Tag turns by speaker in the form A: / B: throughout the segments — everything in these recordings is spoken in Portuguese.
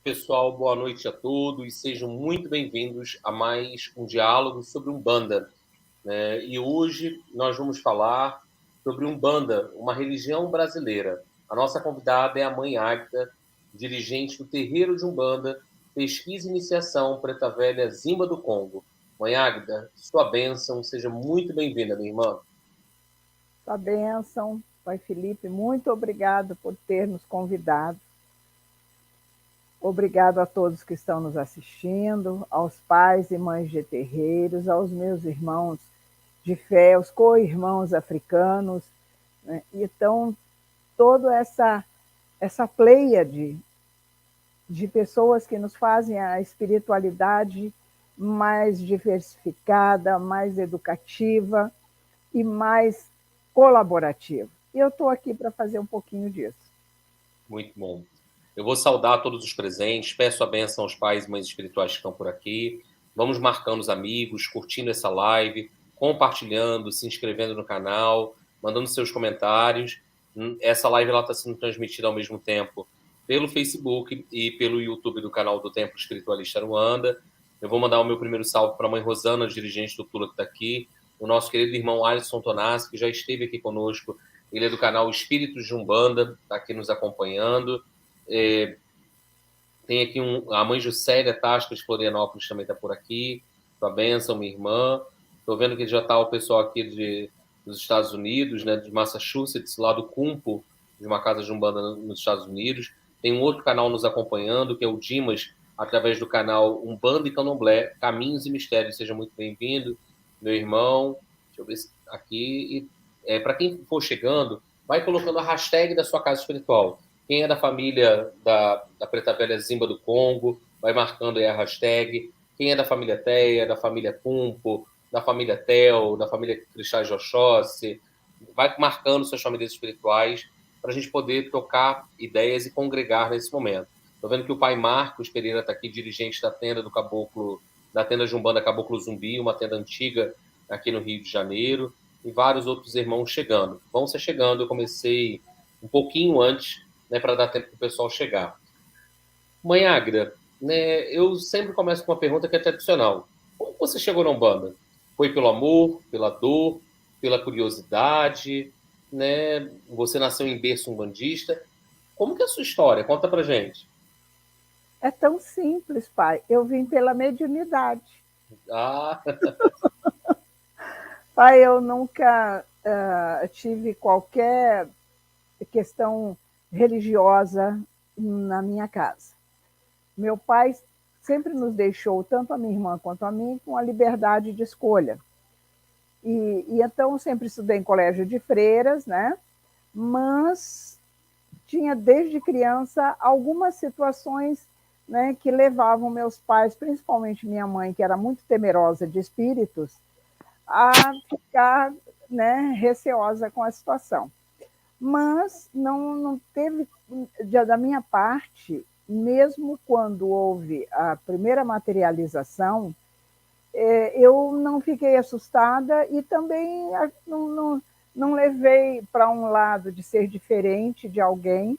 A: Pessoal, boa noite a todos. Sejam muito bem-vindos a mais um diálogo sobre Umbanda, né? E hoje nós vamos falar sobre Umbanda, uma religião brasileira. A nossa convidada é a Mãe Águida, dirigente do Terreiro de Umbanda, Pesquisa e Iniciação Preta Velha Zimba do Congo. Mãe Águida, sua bênção, seja muito bem-vinda, minha irmã.
B: Sua bênção, Pai Felipe, muito obrigado por ter nos convidado. Obrigado a todos que estão nos assistindo, aos pais e mães de terreiros, aos meus irmãos de fé, os co-irmãos africanos, né? Então, toda essa pleiade de pessoas que nos fazem a espiritualidade mais diversificada, mais educativa e mais colaborativa. E eu estou aqui para fazer um pouquinho disso.
A: Muito bom. Eu vou saudar todos os presentes, peço a bênção aos pais e mães espirituais que estão por aqui. Vamos marcando os amigos, curtindo essa live, compartilhando, se inscrevendo no canal, mandando seus comentários. Essa live está sendo transmitida ao mesmo tempo pelo Facebook e pelo YouTube do canal do Templo Espiritualista Aruanda. Eu vou mandar o meu primeiro salve para a mãe Rosana, dirigente do Tula, que está aqui. O nosso querido irmão Alisson Tonassi, que já esteve aqui conosco. Ele é do canal Espíritos de Umbanda, está aqui nos acompanhando. Tem aqui a mãe Juscelia Tasca de Florianópolis também está por aqui. Sua bênção, minha irmã. Estou vendo que já está o pessoal aqui dos Estados Unidos, né, de Massachusetts, lá do Cumpo, de uma casa de Umbanda nos Estados Unidos. Tem um outro canal nos acompanhando, que é o Dimas, através do canal Umbanda e Candomblé, Caminhos e Mistérios. Seja muito bem-vindo, meu irmão. Deixa eu ver aqui. Para quem for chegando, vai colocando a hashtag da sua casa espiritual. Quem é da família da Preta Velha Zimba do Congo, vai marcando aí a hashtag. Quem é da família Teia, da família Cumpo, da família Tel, da família Cristais de Oxóssi, vai marcando suas famílias espirituais para a gente poder trocar ideias e congregar nesse momento. Estou vendo que o pai Marcos Pereira está aqui, dirigente da tenda do Caboclo, da tenda de Umbanda Caboclo Zumbi, uma tenda antiga aqui no Rio de Janeiro, e vários outros irmãos chegando. Vão ser chegando, eu comecei um pouquinho antes, né, para dar tempo para o pessoal chegar. Mãe Agra, né, eu sempre começo com uma pergunta que é tradicional. Como você chegou na Umbanda? Foi pelo amor, pela dor, pela curiosidade, né? Você nasceu em berço umbandista. Como que é a sua história? Conta pra gente.
B: É tão simples, pai. Eu vim pela mediunidade.
A: Ah,
B: Pai, eu nunca tive qualquer questão religiosa na minha casa. Meu pai sempre nos deixou, tanto a minha irmã quanto a mim, com a liberdade de escolha. E então sempre estudei em colégio de freiras, né? Mas tinha desde criança algumas situações, né, que levavam meus pais, principalmente minha mãe, que era muito temerosa de espíritos, a ficar, né, receosa com a situação. Mas não teve, da minha parte, mesmo quando houve a primeira materialização, eu não fiquei assustada e também não levei para um lado de ser diferente de alguém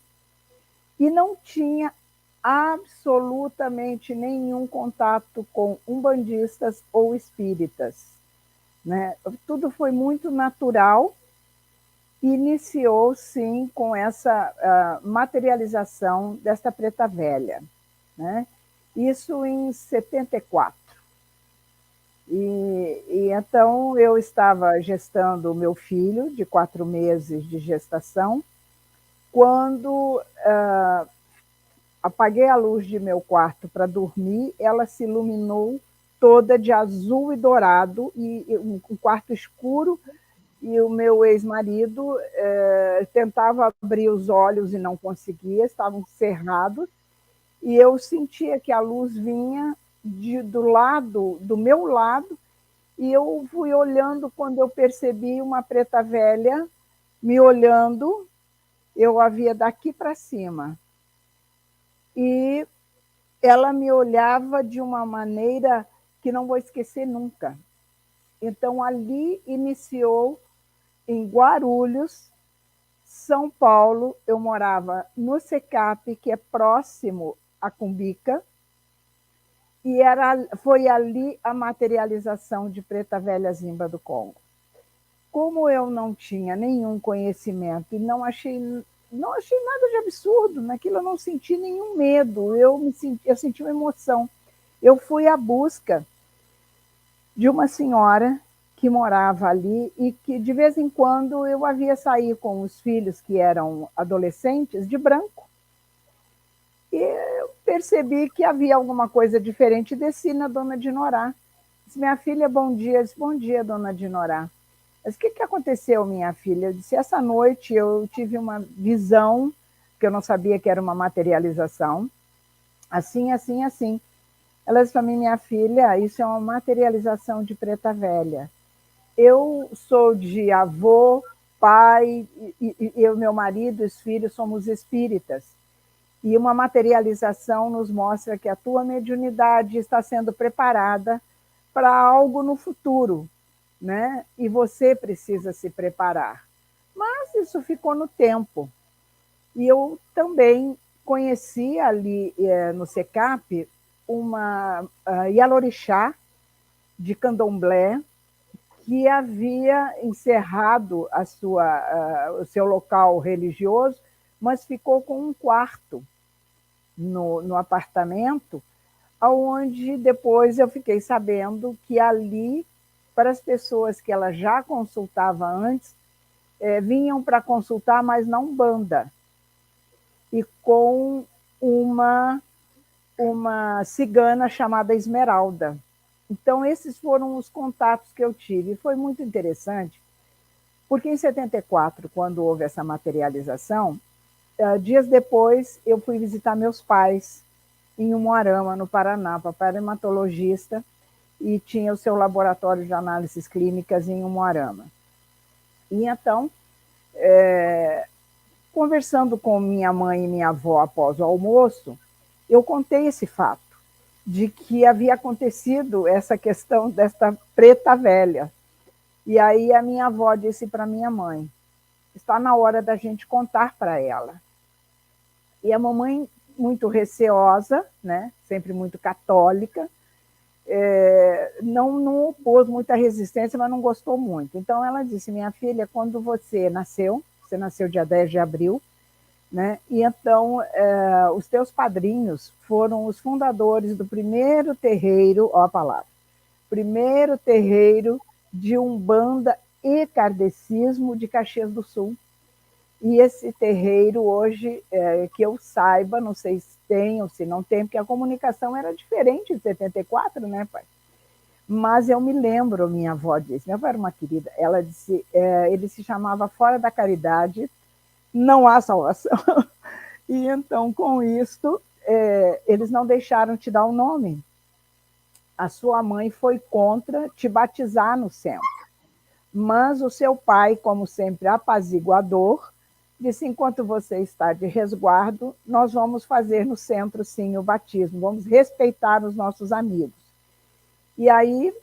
B: e não tinha absolutamente nenhum contato com umbandistas ou espíritas, né? Tudo foi muito natural. Iniciou, sim, com essa materialização desta preta velha, né? Isso em 74. E então eu estava gestando o meu filho, de 4 meses de gestação, quando apaguei a luz de meu quarto para dormir, ela se iluminou toda de azul e dourado, e um quarto escuro, e o meu ex-marido tentava abrir os olhos e não conseguia, estavam cerrados, e eu sentia que a luz vinha do meu lado, e eu fui olhando, quando eu percebi uma preta velha me olhando, eu a via daqui para cima. E ela me olhava de uma maneira que não vou esquecer nunca. Então, ali iniciou, em Guarulhos, São Paulo. Eu morava no Secap, que é próximo a Cumbica, e foi ali a materialização de Preta Velha Zimba do Congo. Como eu não tinha nenhum conhecimento e não achei nada de absurdo naquilo, eu não senti nenhum medo, eu senti uma emoção. Eu fui à busca de uma senhora que morava ali e que, de vez em quando, eu a via sair com os filhos, que eram adolescentes, de branco. E eu percebi que havia alguma coisa diferente e desci na Dona Dinorá. Disse, minha filha, bom dia. Eu disse, bom dia, Dona Dinorá. Mas o que aconteceu, minha filha? Eu disse, essa noite eu tive uma visão, que eu não sabia que era uma materialização, assim, assim, assim. Ela disse para mim, minha filha, isso é uma materialização de Preta Velha. Eu sou de avô, pai, e eu, meu marido, os filhos, somos espíritas. E uma materialização nos mostra que a tua mediunidade está sendo preparada para algo no futuro, né? E você precisa se preparar. Mas isso ficou no tempo. E eu também conheci ali no SECAP uma Yalorixá de Candomblé, que havia encerrado o seu local religioso, mas ficou com um quarto no apartamento, onde depois eu fiquei sabendo que ali, para as pessoas que ela já consultava antes, vinham para consultar, mas na Umbanda, e com uma cigana chamada Esmeralda. Então, esses foram os contatos que eu tive. Foi muito interessante, porque em 74, quando houve essa materialização, dias depois eu fui visitar meus pais em Umuarama, no Paraná. Papai era hematologista e tinha o seu laboratório de análises clínicas em Umuarama. E então, conversando com minha mãe e minha avó após o almoço, eu contei esse fato, de que havia acontecido essa questão desta Preta Velha. E aí a minha avó disse para minha mãe, está na hora da gente contar para ela. E a mamãe, muito receosa, né, sempre muito católica, não opôs muita resistência, mas não gostou muito. Então ela disse, minha filha, quando você nasceu dia 10 de abril, né? E então os teus padrinhos foram os fundadores do primeiro terreiro, ó a palavra, primeiro terreiro de Umbanda e Kardecismo de Caxias do Sul. E esse terreiro hoje, que eu saiba, não sei se tem ou se não tem, porque a comunicação era diferente de 74, né, pai? Mas eu me lembro, minha avó disse, minha avó era uma querida, ela disse, ele se chamava Fora da Caridade, não há salvação. E então, com isto, eles não deixaram te dar o nome. A sua mãe foi contra te batizar no centro. Mas o seu pai, como sempre apaziguador, disse, enquanto você está de resguardo, nós vamos fazer no centro, sim, o batismo, vamos respeitar os nossos amigos. E aí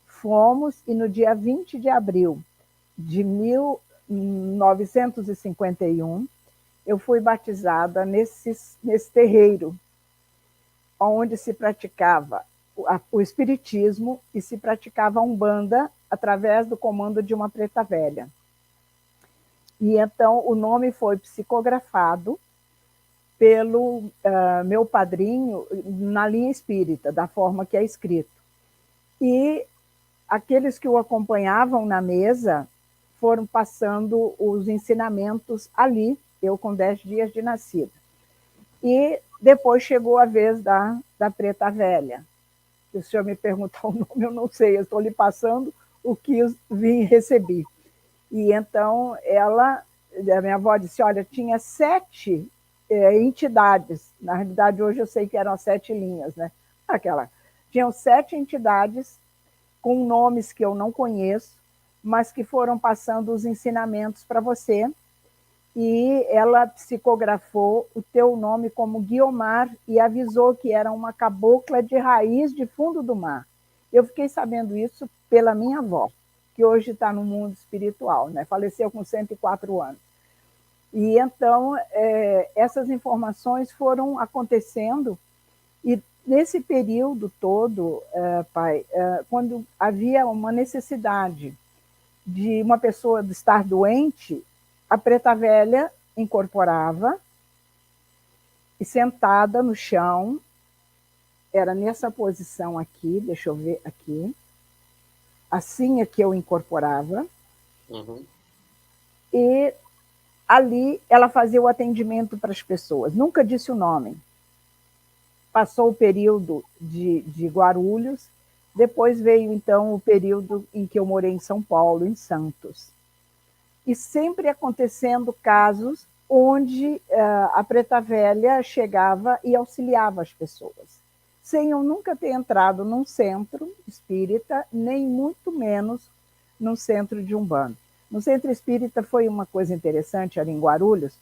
B: fomos, e no dia 20 de abril de 1951, eu fui batizada nesse terreiro, onde se praticava o espiritismo e se praticava a Umbanda através do comando de uma Preta Velha. E então o nome foi psicografado pelo meu padrinho na linha espírita, da forma que é escrito. E aqueles que o acompanhavam na mesa foram passando os ensinamentos ali, eu com 10 dias de nascida. E depois chegou a vez da Preta Velha. Se o senhor me perguntar o nome, eu não sei, eu estou lhe passando o que vim e recebi. E então a minha avó disse, olha, tinha 7 entidades, na realidade hoje eu sei que eram 7 linhas, né? Tinham 7 entidades com nomes que eu não conheço, mas que foram passando os ensinamentos para você, e ela psicografou o teu nome como Guiomar e avisou que era uma cabocla de raiz de fundo do mar. Eu fiquei sabendo isso pela minha avó, que hoje está no mundo espiritual, né? Faleceu com 104 anos. E então, essas informações foram acontecendo E nesse período todo, pai, quando havia uma necessidade de uma pessoa estar doente, a preta velha incorporava e sentada no chão, era nessa posição aqui, deixa eu ver aqui, assim é que eu incorporava, e ali ela fazia o atendimento para as pessoas, nunca disse o nome. Passou o período de Guarulhos, depois veio então o período em que eu morei em São Paulo, em Santos. E sempre acontecendo casos onde a preta velha chegava e auxiliava as pessoas, sem eu nunca ter entrado num centro espírita, nem muito menos num centro de Umbanda. No centro espírita foi uma coisa interessante ali em Guarulhos,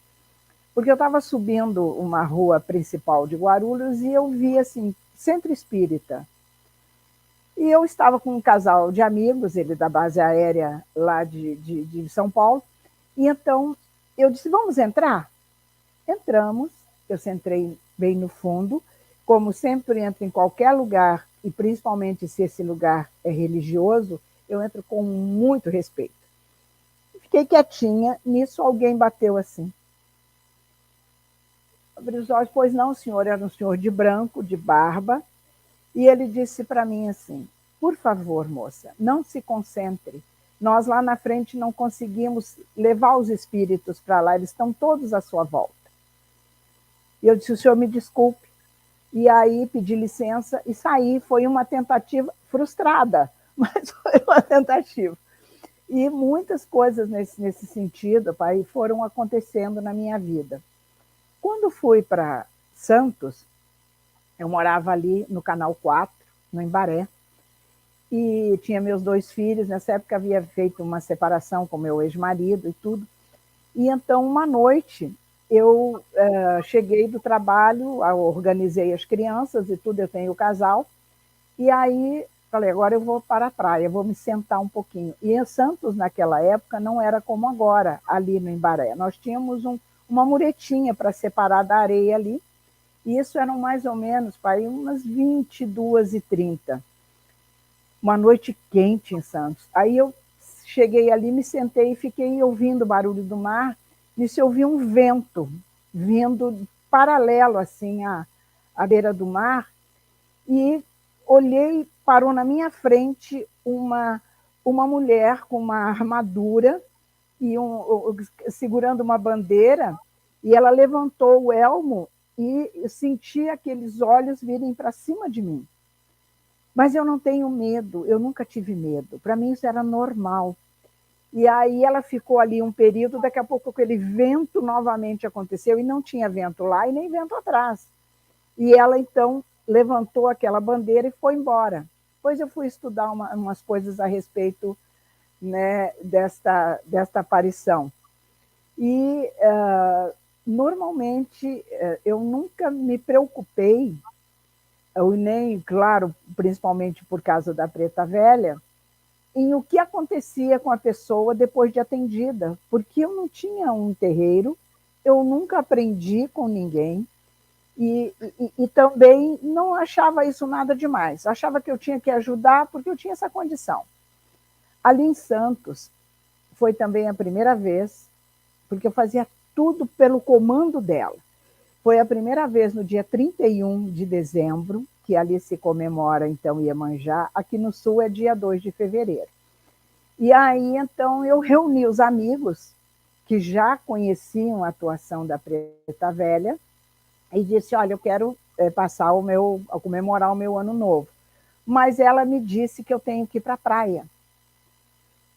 B: porque eu estava subindo uma rua principal de Guarulhos e eu vi assim, centro espírita. E eu estava com um casal de amigos, ele da base aérea lá de São Paulo, e então eu disse, vamos entrar? Entramos, eu sentei bem no fundo, como sempre entro em qualquer lugar, e principalmente se esse lugar é religioso, eu entro com muito respeito. Fiquei quietinha, nisso alguém bateu assim. Abri os olhos, pois não, senhor, era um senhor de branco, de barba, e ele disse para mim assim, por favor, moça, não se concentre, nós lá na frente não conseguimos levar os espíritos para lá, eles estão todos à sua volta. E eu disse, o senhor me desculpe, e aí pedi licença e saí, foi uma tentativa frustrada, mas foi uma tentativa. E muitas coisas nesse sentido, pai, foram acontecendo na minha vida. Quando fui para Santos, eu morava ali no Canal 4, no Embaré, e tinha meus 2 filhos, nessa época havia feito uma separação com meu ex-marido e tudo, e então uma noite eu cheguei do trabalho, organizei as crianças e tudo, eu tenho o casal, e aí falei, agora eu vou para a praia, vou me sentar um pouquinho. E em Santos, naquela época, não era como agora, ali no Embaré. Nós tínhamos uma muretinha para separar da areia ali, e isso eram mais ou menos, pai, umas 22h30. Uma noite quente em Santos. Aí eu cheguei ali, me sentei e fiquei ouvindo o barulho do mar, nisso eu vi um vento vindo paralelo assim à beira do mar, e olhei, parou na minha frente uma mulher com uma armadura e segurando uma bandeira, e ela levantou o elmo e eu senti aqueles olhos virem para cima de mim. Mas eu não tenho medo, eu nunca tive medo. Para mim isso era normal. E aí ela ficou ali um período, daqui a pouco aquele vento novamente aconteceu, e não tinha vento lá e nem vento atrás. E ela então levantou aquela bandeira e foi embora. Depois eu fui estudar umas coisas a respeito, né, desta aparição. E normalmente eu nunca me preocupei, eu nem, claro, principalmente por causa da preta velha, em o que acontecia com a pessoa depois de atendida, porque eu não tinha um terreiro, eu nunca aprendi com ninguém, e também não achava isso nada demais, achava que eu tinha que ajudar porque eu tinha essa condição. Ali em Santos, foi também a primeira vez, porque eu fazia tudo pelo comando dela. Foi a primeira vez no dia 31 de dezembro, que ali se comemora, então, Iemanjá, aqui no Sul é dia 2 de fevereiro. E aí, então, eu reuni os amigos que já conheciam a atuação da Preta Velha e disse, olha, eu quero comemorar o meu ano novo. Mas ela me disse que eu tenho que ir para a praia.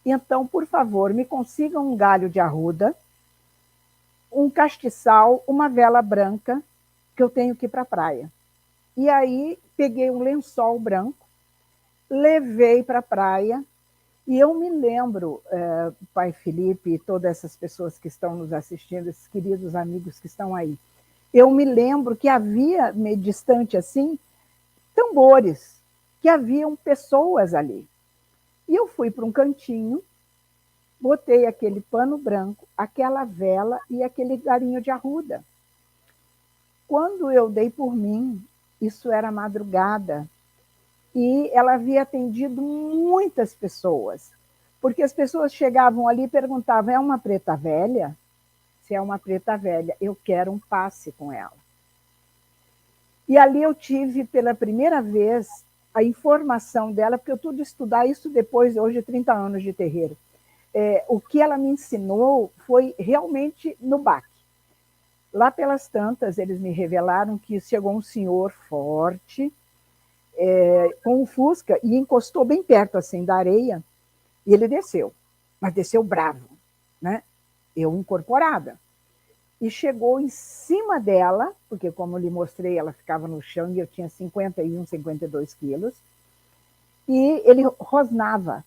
B: Então, por favor, me consigam um galho de arruda, um castiçal, uma vela branca, que eu tenho que ir para a praia. E aí peguei um lençol branco, levei para a praia, e eu me lembro, pai Felipe e todas essas pessoas que estão nos assistindo, esses queridos amigos que estão aí, eu me lembro que havia, meio distante assim, tambores, que haviam pessoas ali. E eu fui para um cantinho, botei aquele pano branco, aquela vela e aquele galinho de arruda. Quando eu dei por mim, isso era madrugada, e ela havia atendido muitas pessoas, porque as pessoas chegavam ali e perguntavam, é uma preta velha? Se é uma preta velha, eu quero um passe com ela. E ali eu tive, pela primeira vez, a informação dela, porque eu pude estudar isso depois, hoje, 30 anos de terreiro. O que ela me ensinou foi realmente no baque. Lá pelas tantas, eles me revelaram que chegou um senhor forte, com um Fusca, e encostou bem perto assim da areia, e ele desceu, mas desceu bravo, né? Eu incorporada. E chegou em cima dela, porque como eu lhe mostrei, ela ficava no chão e eu tinha 51, 52 quilos, e ele rosnava,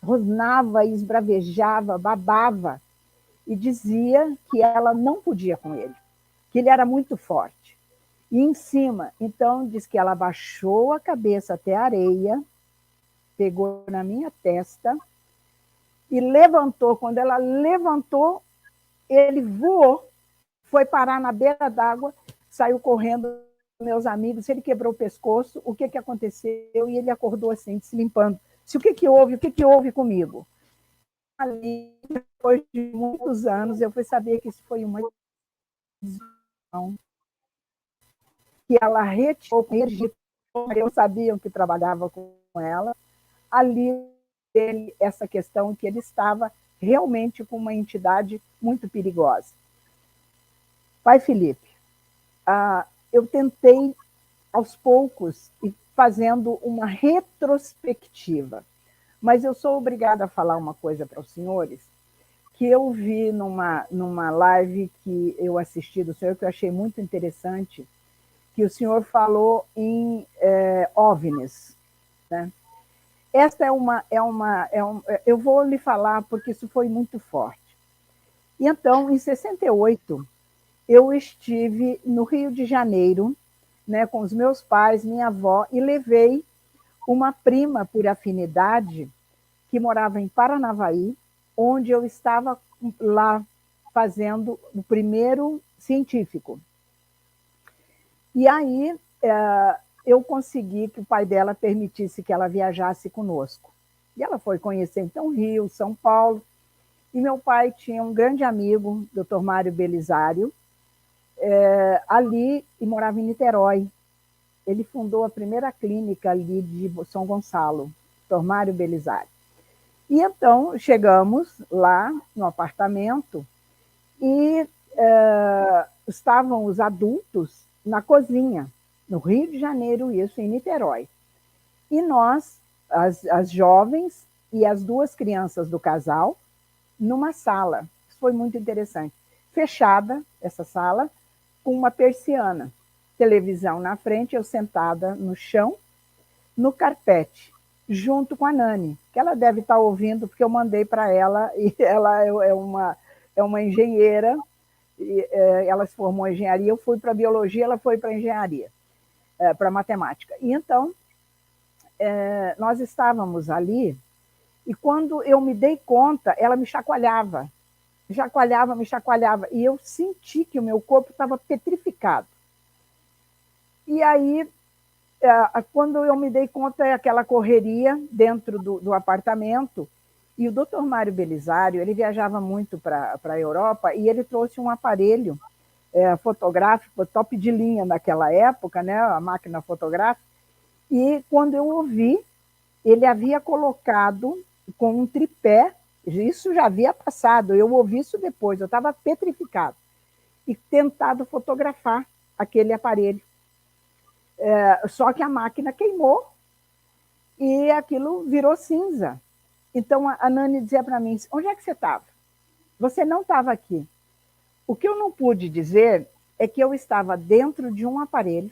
B: rosnava, esbravejava, babava, e dizia que ela não podia com ele, que ele era muito forte. E em cima, então, diz que ela abaixou a cabeça até a areia, pegou na minha testa e levantou. Quando ela levantou, ele voou, foi parar na beira d'água, saiu correndo, meus amigos, ele quebrou o pescoço, o que aconteceu? E ele acordou assim, se limpando. O que houve? O que houve comigo? Ali, depois de muitos anos, eu fui saber que isso foi uma decisão que ela retirou energia, eu sabia que trabalhava com ela, ali essa questão que ele estava realmente com uma entidade muito perigosa. Pai Felipe, eu tentei, aos poucos, ir fazendo uma retrospectiva, mas eu sou obrigada a falar uma coisa para os senhores, que eu vi numa live que eu assisti do senhor, que eu achei muito interessante, que o senhor falou em OVNIs, né? Esta eu vou lhe falar porque isso foi muito forte. E então, em 68, eu estive no Rio de Janeiro, né, com os meus pais, minha avó, e levei uma prima por afinidade que morava em Paranavaí, onde eu estava lá fazendo o primeiro científico. E aí eu consegui que o pai dela permitisse que ela viajasse conosco. E ela foi conhecer, então, Rio, São Paulo. E meu pai tinha um grande amigo, Dr. Mário Belisário, ali, e morava em Niterói. Ele fundou a primeira clínica ali de São Gonçalo, Dr. Mário Belisário. E então chegamos lá no apartamento e estavam os adultos na cozinha, no Rio de Janeiro, isso, em Niterói. E nós, as jovens e as duas crianças do casal, numa sala. Isso foi muito interessante. Fechada, essa sala, com uma persiana. Televisão na frente, eu sentada no chão, no carpete, junto com a Nani, que ela deve estar ouvindo, porque eu mandei para ela, e ela é uma engenheira, e, ela se formou em engenharia, eu fui para biologia, ela foi para engenharia, para matemática. E então, nós estávamos ali, e quando eu me dei conta, ela me chacoalhava, me chacoalhava, e eu senti que o meu corpo estava petrificado. E aí, quando eu me dei conta, aquela correria dentro do apartamento, e o Dr. Mário Belisário, ele viajava muito para a Europa, e ele trouxe um aparelho fotográfico, top de linha naquela época, né, a máquina fotográfica, e quando eu ouvi, ele havia colocado com um tripé, isso já havia passado, eu ouvi isso depois, eu estava petrificado, e tentado fotografar aquele aparelho. Só que a máquina queimou e aquilo virou cinza. Então a Nani dizia para mim, onde é que você estava? Você não estava aqui. O que eu não pude dizer é que eu estava dentro de um aparelho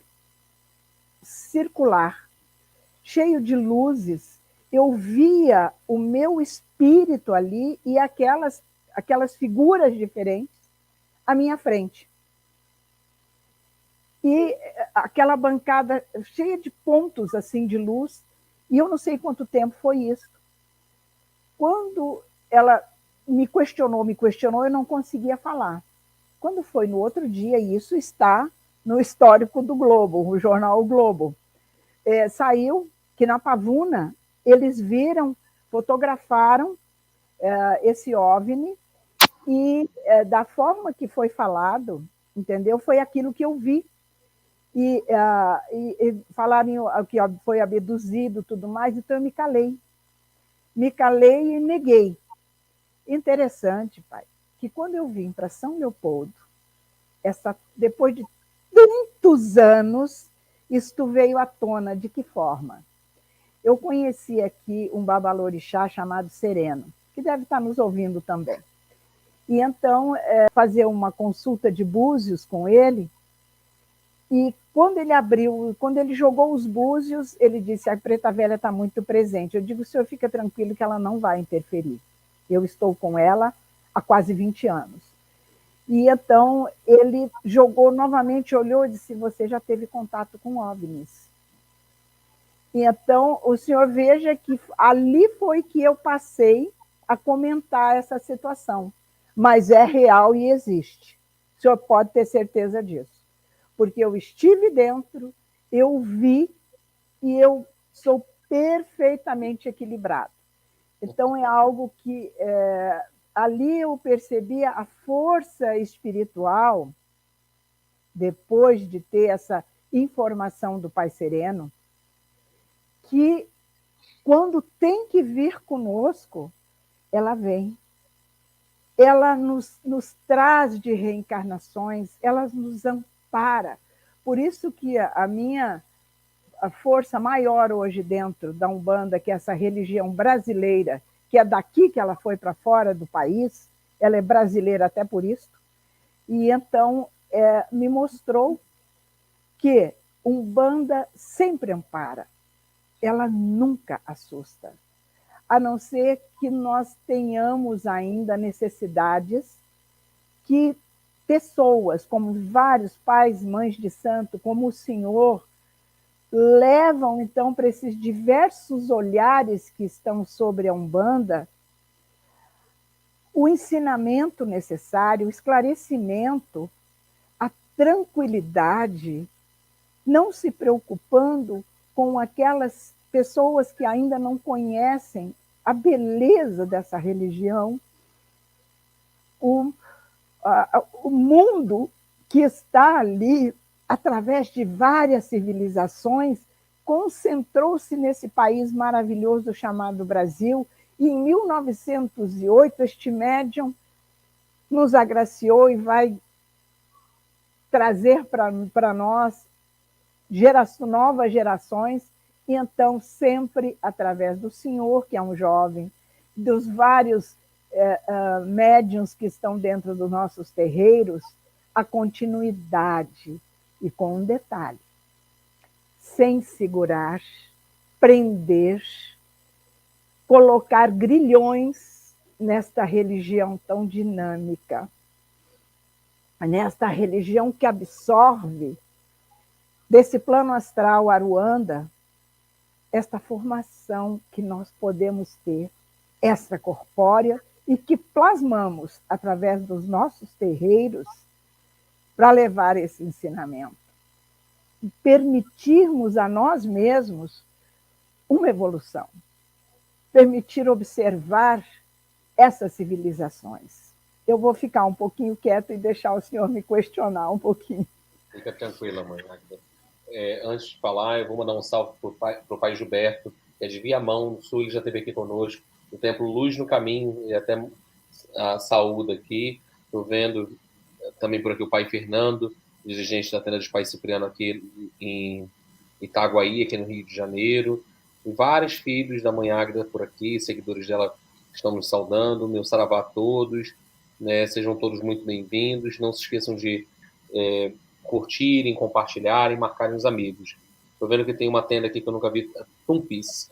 B: circular, cheio de luzes. Eu via o meu espírito ali e aquelas figuras diferentes à minha frente. E aquela bancada cheia de pontos assim de luz, e eu não sei quanto tempo foi isso. Quando ela me questionou, eu não conseguia falar. Quando foi no outro dia, e isso está no histórico do Globo, o jornal O Globo. Saiu que na Pavuna eles viram, fotografaram esse OVNI e da forma que foi falado, entendeu? Foi aquilo que eu vi. E falaram que foi abduzido, tudo mais, então eu me calei. Me calei e neguei. Interessante, pai, que quando eu vim para São Leopoldo, depois de tantos anos, isto veio à tona. De que forma? Eu conheci aqui um babalorixá chamado Sereno, que deve estar nos ouvindo também. E então, fazer uma consulta de búzios com ele, e quando ele jogou os búzios, ele disse: a preta velha está muito presente. Eu digo: o senhor fica tranquilo que ela não vai interferir. Eu estou com ela há quase 20 anos. E então ele jogou novamente, olhou e disse: você já teve contato com OVNIs. E então o senhor veja que ali foi que eu passei a comentar essa situação. Mas é real e existe. O senhor pode ter certeza disso. Porque eu estive dentro, eu vi e eu sou perfeitamente equilibrado. Então é algo que ali eu percebi a força espiritual, depois de ter essa informação do Pai Sereno, que quando tem que vir conosco, ela vem. Ela nos traz de reencarnações, ela nos ampara. Por isso que a força maior hoje dentro da Umbanda, que é essa religião brasileira, que é daqui que ela foi para fora do país, ela é brasileira até por isso, e então me mostrou que Umbanda sempre ampara, ela nunca assusta, a não ser que nós tenhamos ainda necessidades que pessoas, como vários pais, mães de santo, como o senhor, levam, então, para esses diversos olhares que estão sobre a Umbanda, o ensinamento necessário, o esclarecimento, a tranquilidade, não se preocupando com aquelas pessoas que ainda não conhecem a beleza dessa religião, o mundo que está ali, através de várias civilizações, concentrou-se nesse país maravilhoso chamado Brasil, e em 1908 este médium nos agraciou e vai trazer para nós novas gerações, e então sempre através do senhor, que é um jovem, dos vários médiuns que estão dentro dos nossos terreiros, a continuidade, e com um detalhe: sem segurar, prender, colocar grilhões nesta religião tão dinâmica, nesta religião que absorve desse plano astral Aruanda esta formação que nós podemos ter extracorpórea e que plasmamos através dos nossos terreiros para levar esse ensinamento. E permitirmos a nós mesmos uma evolução. Permitir observar essas civilizações. Eu vou ficar um pouquinho quieto e deixar o senhor me questionar um pouquinho.
A: Fica tranquila, mãe. Antes de falar, eu vou mandar um salve para o pai Gilberto, que é de Viamão, no Sul, e já esteve aqui conosco, do Templo Luz no Caminho, e até a saúde aqui. Estou vendo também por aqui o pai Fernando, dirigente da tenda de Pai Cipriano aqui em Itaguaí, aqui no Rio de Janeiro. E vários filhos da Mãe Águeda por aqui, seguidores dela estão nos saudando. Meu saravá a todos, né? Sejam todos muito bem-vindos. Não se esqueçam de curtirem, compartilharem, marcarem os amigos. Estou vendo que tem uma tenda aqui que eu nunca vi, Tumpis.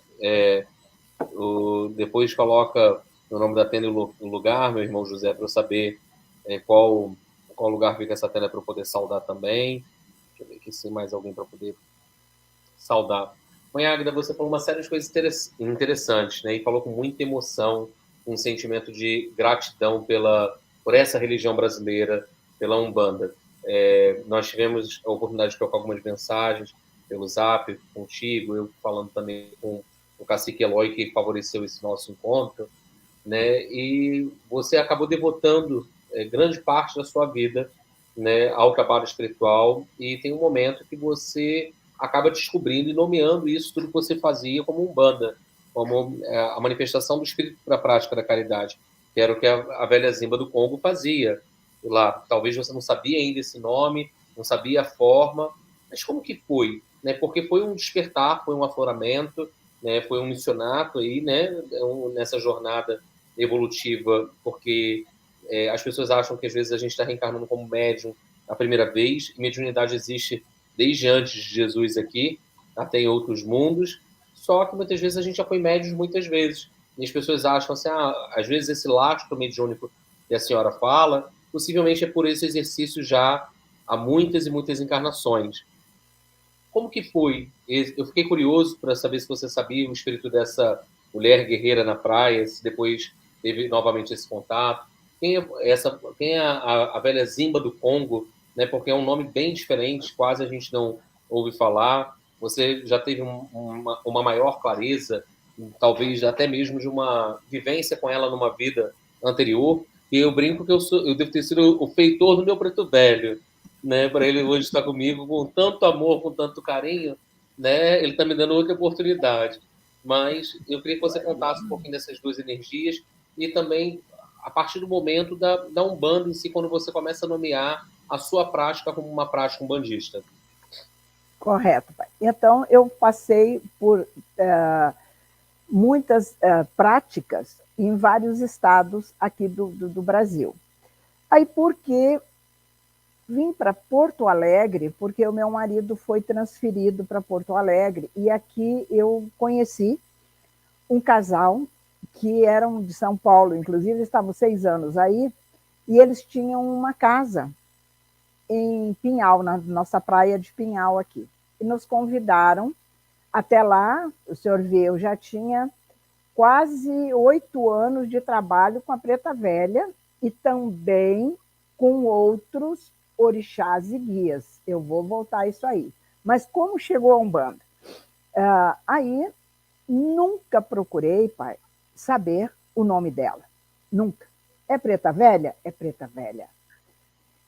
A: Depois coloca o nome da tenda e o lugar, meu irmão José, para eu saber qual lugar fica essa tenda para eu poder saudar também. Deixa eu ver aqui se tem mais alguém para poder saudar. Mãe Águeda, você falou uma série de coisas interessantes, né? E falou com muita emoção, um sentimento de gratidão por essa religião brasileira, pela Umbanda. Nós tivemos a oportunidade de trocar algumas mensagens pelo Zap contigo, eu falando também com o cacique Eloy, que favoreceu esse nosso encontro, né? E você acabou devotando grande parte da sua vida, né, ao trabalho espiritual, e tem um momento que você acaba descobrindo e nomeando isso tudo que você fazia como Umbanda, como a manifestação do espírito para a prática da caridade, que era o que a velha Zimba do Congo fazia lá. Talvez você não sabia ainda esse nome, não sabia a forma, mas como que foi? Né? Porque foi um despertar, foi um afloramento, né? Foi um missionato aí, né? Nessa jornada evolutiva, porque as pessoas acham que às vezes a gente está reencarnando como médium a primeira vez, e mediunidade existe desde antes de Jesus aqui, até em outros mundos, só que muitas vezes a gente já foi médium muitas vezes, e as pessoas acham assim, às vezes esse lastro mediúnico que a senhora fala, possivelmente é por esse exercício já há muitas e muitas encarnações. Como que foi? Eu fiquei curioso para saber se você sabia o espírito dessa mulher guerreira na praia, se depois teve novamente esse contato. Quem é a velha Zimba do Congo, né? Porque é um nome bem diferente, quase a gente não ouve falar. Você já teve uma maior clareza, talvez até mesmo de uma vivência com ela numa vida anterior. E eu brinco que eu devo ter sido o feitor do meu preto velho, né? Para ele hoje estar comigo com tanto amor, com tanto carinho, né? Ele está me dando outra oportunidade. Mas eu queria que você contasse um pouquinho dessas duas energias e também a partir do momento da Umbanda em si, quando você começa a nomear a sua prática como uma prática umbandista.
B: Correto, pai. Então, eu passei por muitas práticas em vários estados aqui do Brasil. Aí, porque vim para Porto Alegre, porque o meu marido foi transferido para Porto Alegre, e aqui eu conheci um casal que eram de São Paulo, inclusive estavam 6 anos aí, e eles tinham uma casa em Pinhal, na nossa praia de Pinhal aqui. E nos convidaram. Até lá, o senhor vê, eu já tinha quase 8 anos de trabalho com a Preta Velha e também com outros orixás e guias. Eu vou voltar a isso aí. Mas como chegou a Umbanda? Aí, nunca procurei, pai, saber o nome dela. Nunca. É Preta Velha? É Preta Velha.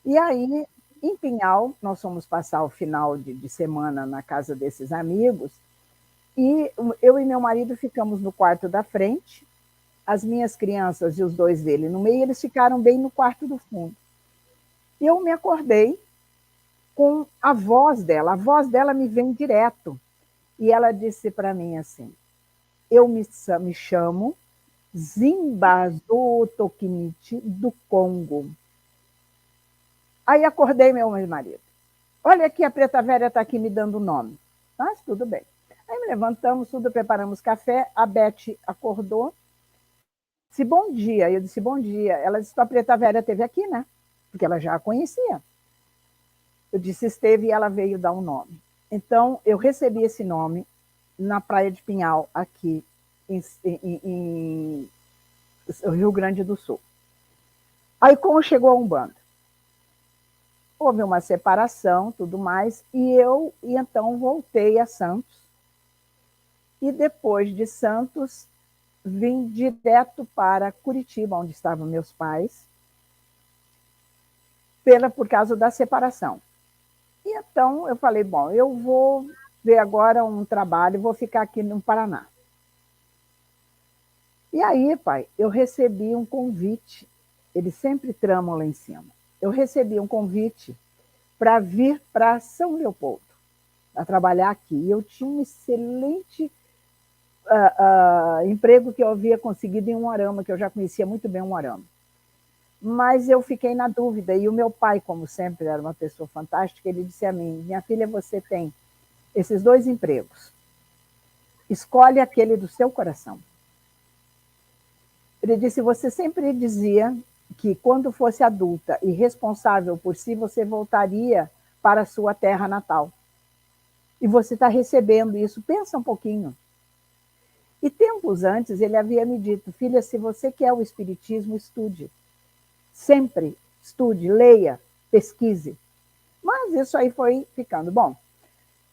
B: E aí, em Pinhal, nós fomos passar o final de semana na casa desses amigos, e eu e meu marido ficamos no quarto da frente, as minhas crianças e os dois dele no meio, eles ficaram bem no quarto do fundo. E eu me acordei com a voz dela me vem direto. E ela disse para mim assim, eu me chamo Zimbazo Toquinite do Congo. Aí acordei meu marido. Olha aqui, a Preta Velha está aqui me dando o nome. Mas tudo bem. Aí me levantamos, tudo, preparamos café, a Beth acordou, disse bom dia. Eu disse bom dia. Ela disse, a Preta Velha esteve aqui, né? Porque ela já a conhecia. Eu disse, esteve, e ela veio dar um nome. Então, eu recebi esse nome na Praia de Pinhal, aqui em Rio Grande do Sul. Aí, como chegou a Umbanda? Houve uma separação, tudo mais, e então voltei a Santos. E depois de Santos, vim direto para Curitiba, onde estavam meus pais, por causa da separação. E então eu falei, bom, eu vou ver agora um trabalho, vou ficar aqui no Paraná. E aí, pai, eu recebi um convite, eles sempre tramam lá em cima. Eu recebi um convite para vir para São Leopoldo, para trabalhar aqui. E eu tinha um excelente emprego que eu havia conseguido em Umuarama, que eu já conhecia muito bem Umuarama. Mas eu fiquei na dúvida, e o meu pai, como sempre, era uma pessoa fantástica, ele disse a mim, minha filha, você tem esses 2 empregos, escolhe aquele do seu coração. Ele disse, você sempre dizia que quando fosse adulta e responsável por si, você voltaria para a sua terra natal. E você está recebendo isso, pensa um pouquinho. E tempos antes ele havia me dito, filha, se você quer o espiritismo, estude. Sempre estude, leia, pesquise. Mas isso aí foi ficando. Bom,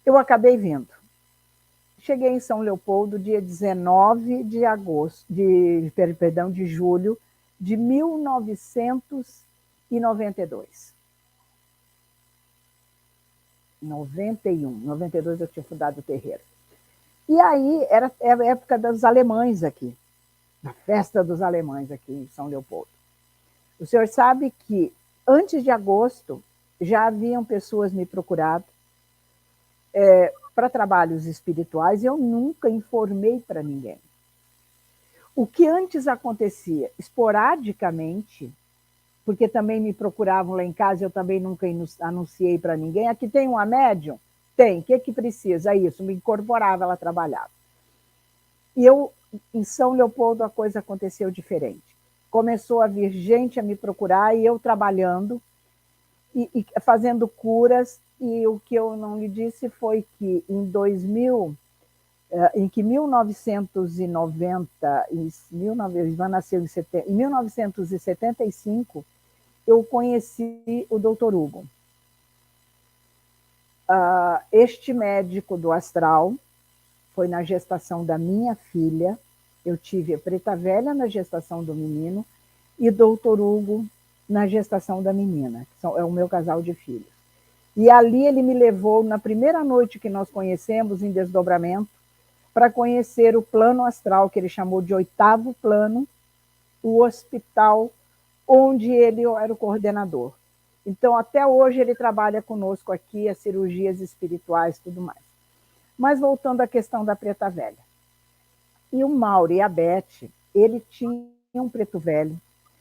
B: eu acabei vindo. Cheguei em São Leopoldo dia 19 de agosto, de julho de 1992. 92 eu tinha fundado o terreiro. E aí era a época dos alemães aqui, da festa dos alemães aqui em São Leopoldo. O senhor sabe que antes de agosto já haviam pessoas me procurado para trabalhos espirituais e eu nunca informei para ninguém. O que antes acontecia esporadicamente, porque também me procuravam lá em casa, eu também nunca anunciei para ninguém. Aqui tem uma médium? Tem. O que precisa? Isso, me incorporava, ela trabalhava. E eu, em São Leopoldo, a coisa aconteceu diferente. Começou a vir gente a me procurar e eu trabalhando e fazendo curas. E o que eu não lhe disse foi que em 2000, em que 1990, em 1975, eu conheci o Dr. Hugo. Este médico do astral foi na gestação da minha filha. Eu tive a Preta Velha na gestação do menino e Dr. Hugo na gestação da menina, que é o meu casal de filhos. E ali ele me levou, na primeira noite que nós conhecemos, em desdobramento, para conhecer o plano astral, que ele chamou de 8º plano, o hospital onde ele era o coordenador. Então, até hoje, ele trabalha conosco aqui, as cirurgias espirituais e tudo mais. Mas voltando à questão da Preta Velha. E o Mauro e a Beth, ele tinha um preto velho,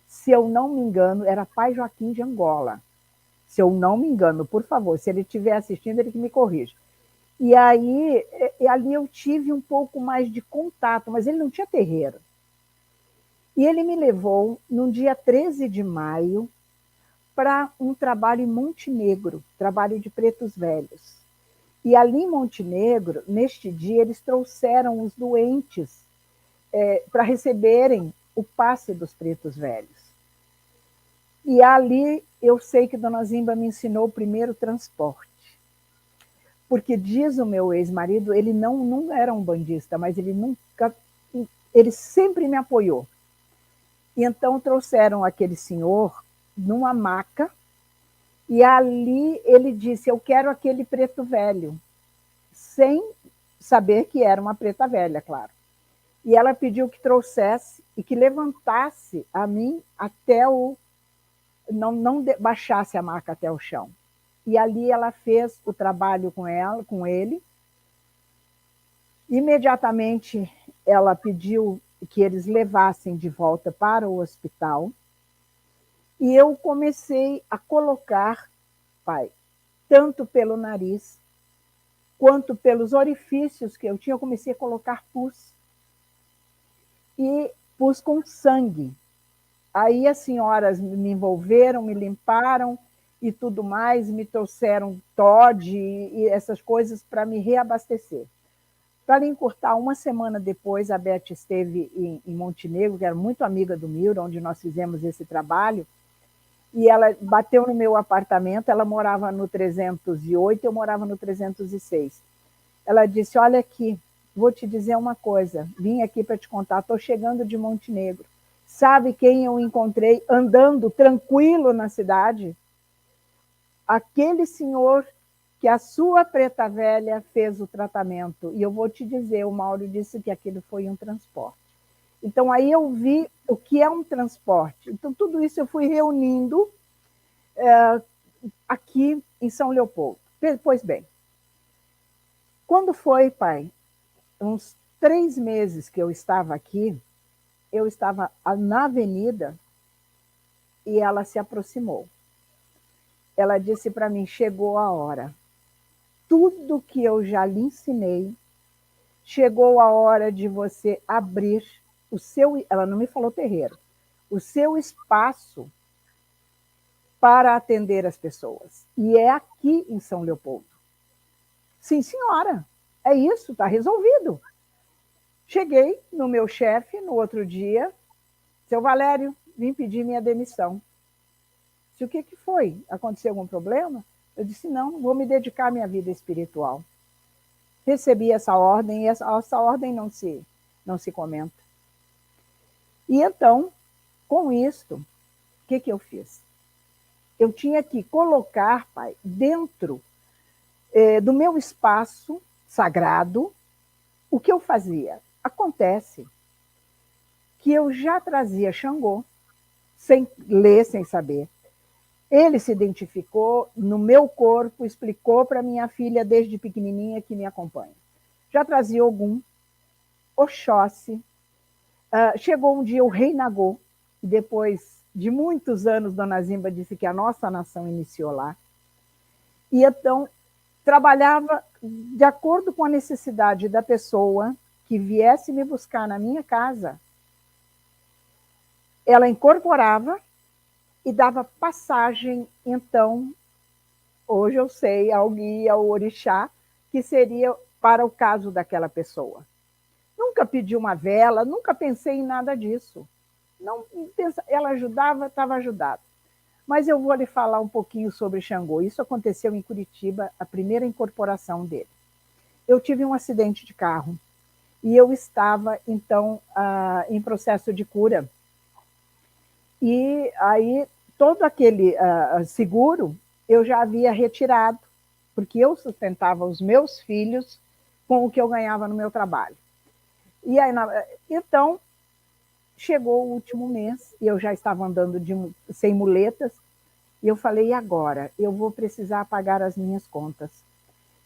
B: se eu não me engano, era Pai Joaquim de Angola. Se eu não me engano, por favor, se ele estiver assistindo, ele que me corrija. E aí, ali eu tive um pouco mais de contato, mas ele não tinha terreiro. E ele me levou, no dia 13 de maio, para um trabalho em Montenegro, trabalho de pretos velhos. E ali em Montenegro, neste dia, eles trouxeram os doentes para receberem o passe dos pretos velhos. E ali eu sei que Dona Zimba me ensinou o primeiro transporte. Porque diz o meu ex-marido, ele não era um bandista, mas ele sempre me apoiou. E então trouxeram aquele senhor numa maca, e ali ele disse, eu quero aquele preto velho, sem saber que era uma preta velha, claro. E ela pediu que trouxesse e que levantasse a mim até não baixasse a maca até o chão. E ali ela fez o trabalho com ele. Imediatamente ela pediu que eles levassem de volta para o hospital. E eu comecei a colocar, pai, tanto pelo nariz, quanto pelos orifícios que eu tinha, eu comecei a colocar pus. E pus com sangue. Aí as senhoras me envolveram, me limparam e tudo mais, me trouxeram Todd e essas coisas para me reabastecer. Para encurtar, uma semana depois, a Beth esteve em Montenegro, que era muito amiga do Miro, onde nós fizemos esse trabalho, e ela bateu no meu apartamento, ela morava no 308, eu morava no 306. Ela disse, olha aqui, vou te dizer uma coisa, vim aqui para te contar, estou chegando de Montenegro. Sabe quem eu encontrei andando tranquilo na cidade? Aquele senhor que a sua Preta Velha fez o tratamento. E eu vou te dizer, o Mauro disse que aquilo foi um transporte. Então, aí eu vi o que é um transporte. Então, tudo isso eu fui reunindo aqui em São Leopoldo. Pois bem, quando foi, pai, uns 3 meses que eu estava aqui, eu estava na avenida e ela se aproximou. Ela disse para mim, chegou a hora. Tudo que eu já lhe ensinei, chegou a hora de você abrir o seu, ela não me falou terreiro, o seu espaço para atender as pessoas. E é aqui em São Leopoldo. Sim, senhora, é isso, está resolvido. Cheguei no meu chefe no outro dia, seu Valério, vim pedir minha demissão. Disse, o que foi? Aconteceu algum problema? Eu disse, não, vou me dedicar à minha vida espiritual. Recebi essa ordem, e essa ordem não se comenta. E então, com isto, o que eu fiz? Eu tinha que colocar, pai, dentro do meu espaço sagrado, o que eu fazia? Acontece que eu já trazia Xangô, sem ler, sem saber. Ele se identificou no meu corpo, explicou para minha filha desde pequenininha que me acompanha. Já trazia Ogum, Oxóssi, chegou um dia o rei Nagô, e depois de muitos anos, Dona Zimba disse que a nossa nação iniciou lá. E então trabalhava de acordo com a necessidade da pessoa que viesse me buscar na minha casa. Ela incorporava e dava passagem, então, hoje eu sei, ao guia, ao orixá, que seria para o caso daquela pessoa. Nunca pedi uma vela, nunca pensei em nada disso. Não, ela ajudava, estava ajudada. Mas eu vou lhe falar um pouquinho sobre Xangô. Isso aconteceu em Curitiba, a primeira incorporação dele. Eu tive um acidente de carro e eu estava, então, em processo de cura. E aí, todo aquele seguro eu já havia retirado, porque eu sustentava os meus filhos com o que eu ganhava no meu trabalho. E aí, então, chegou o último mês e eu já estava andando sem muletas. E eu falei, e agora? Eu vou precisar pagar as minhas contas.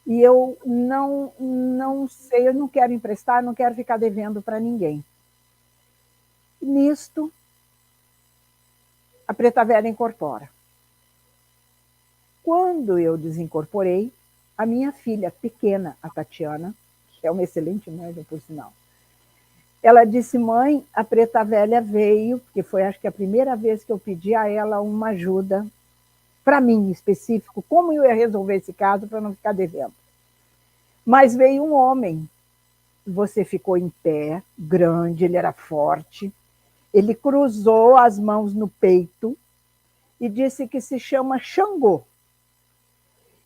B: E eu não sei, eu não quero emprestar, não quero ficar devendo para ninguém. Nisto, a Preta Velha incorpora. Quando eu desincorporei, a minha filha pequena, a Tatiana, que é uma excelente médium, por sinal, ela disse, mãe, a Preta Velha veio, porque foi acho que a primeira vez que eu pedi a ela uma ajuda, para mim, específico, como eu ia resolver esse caso para não ficar devendo. Mas veio um homem, você ficou em pé, grande, ele era forte, ele cruzou as mãos no peito e disse que se chama Xangô,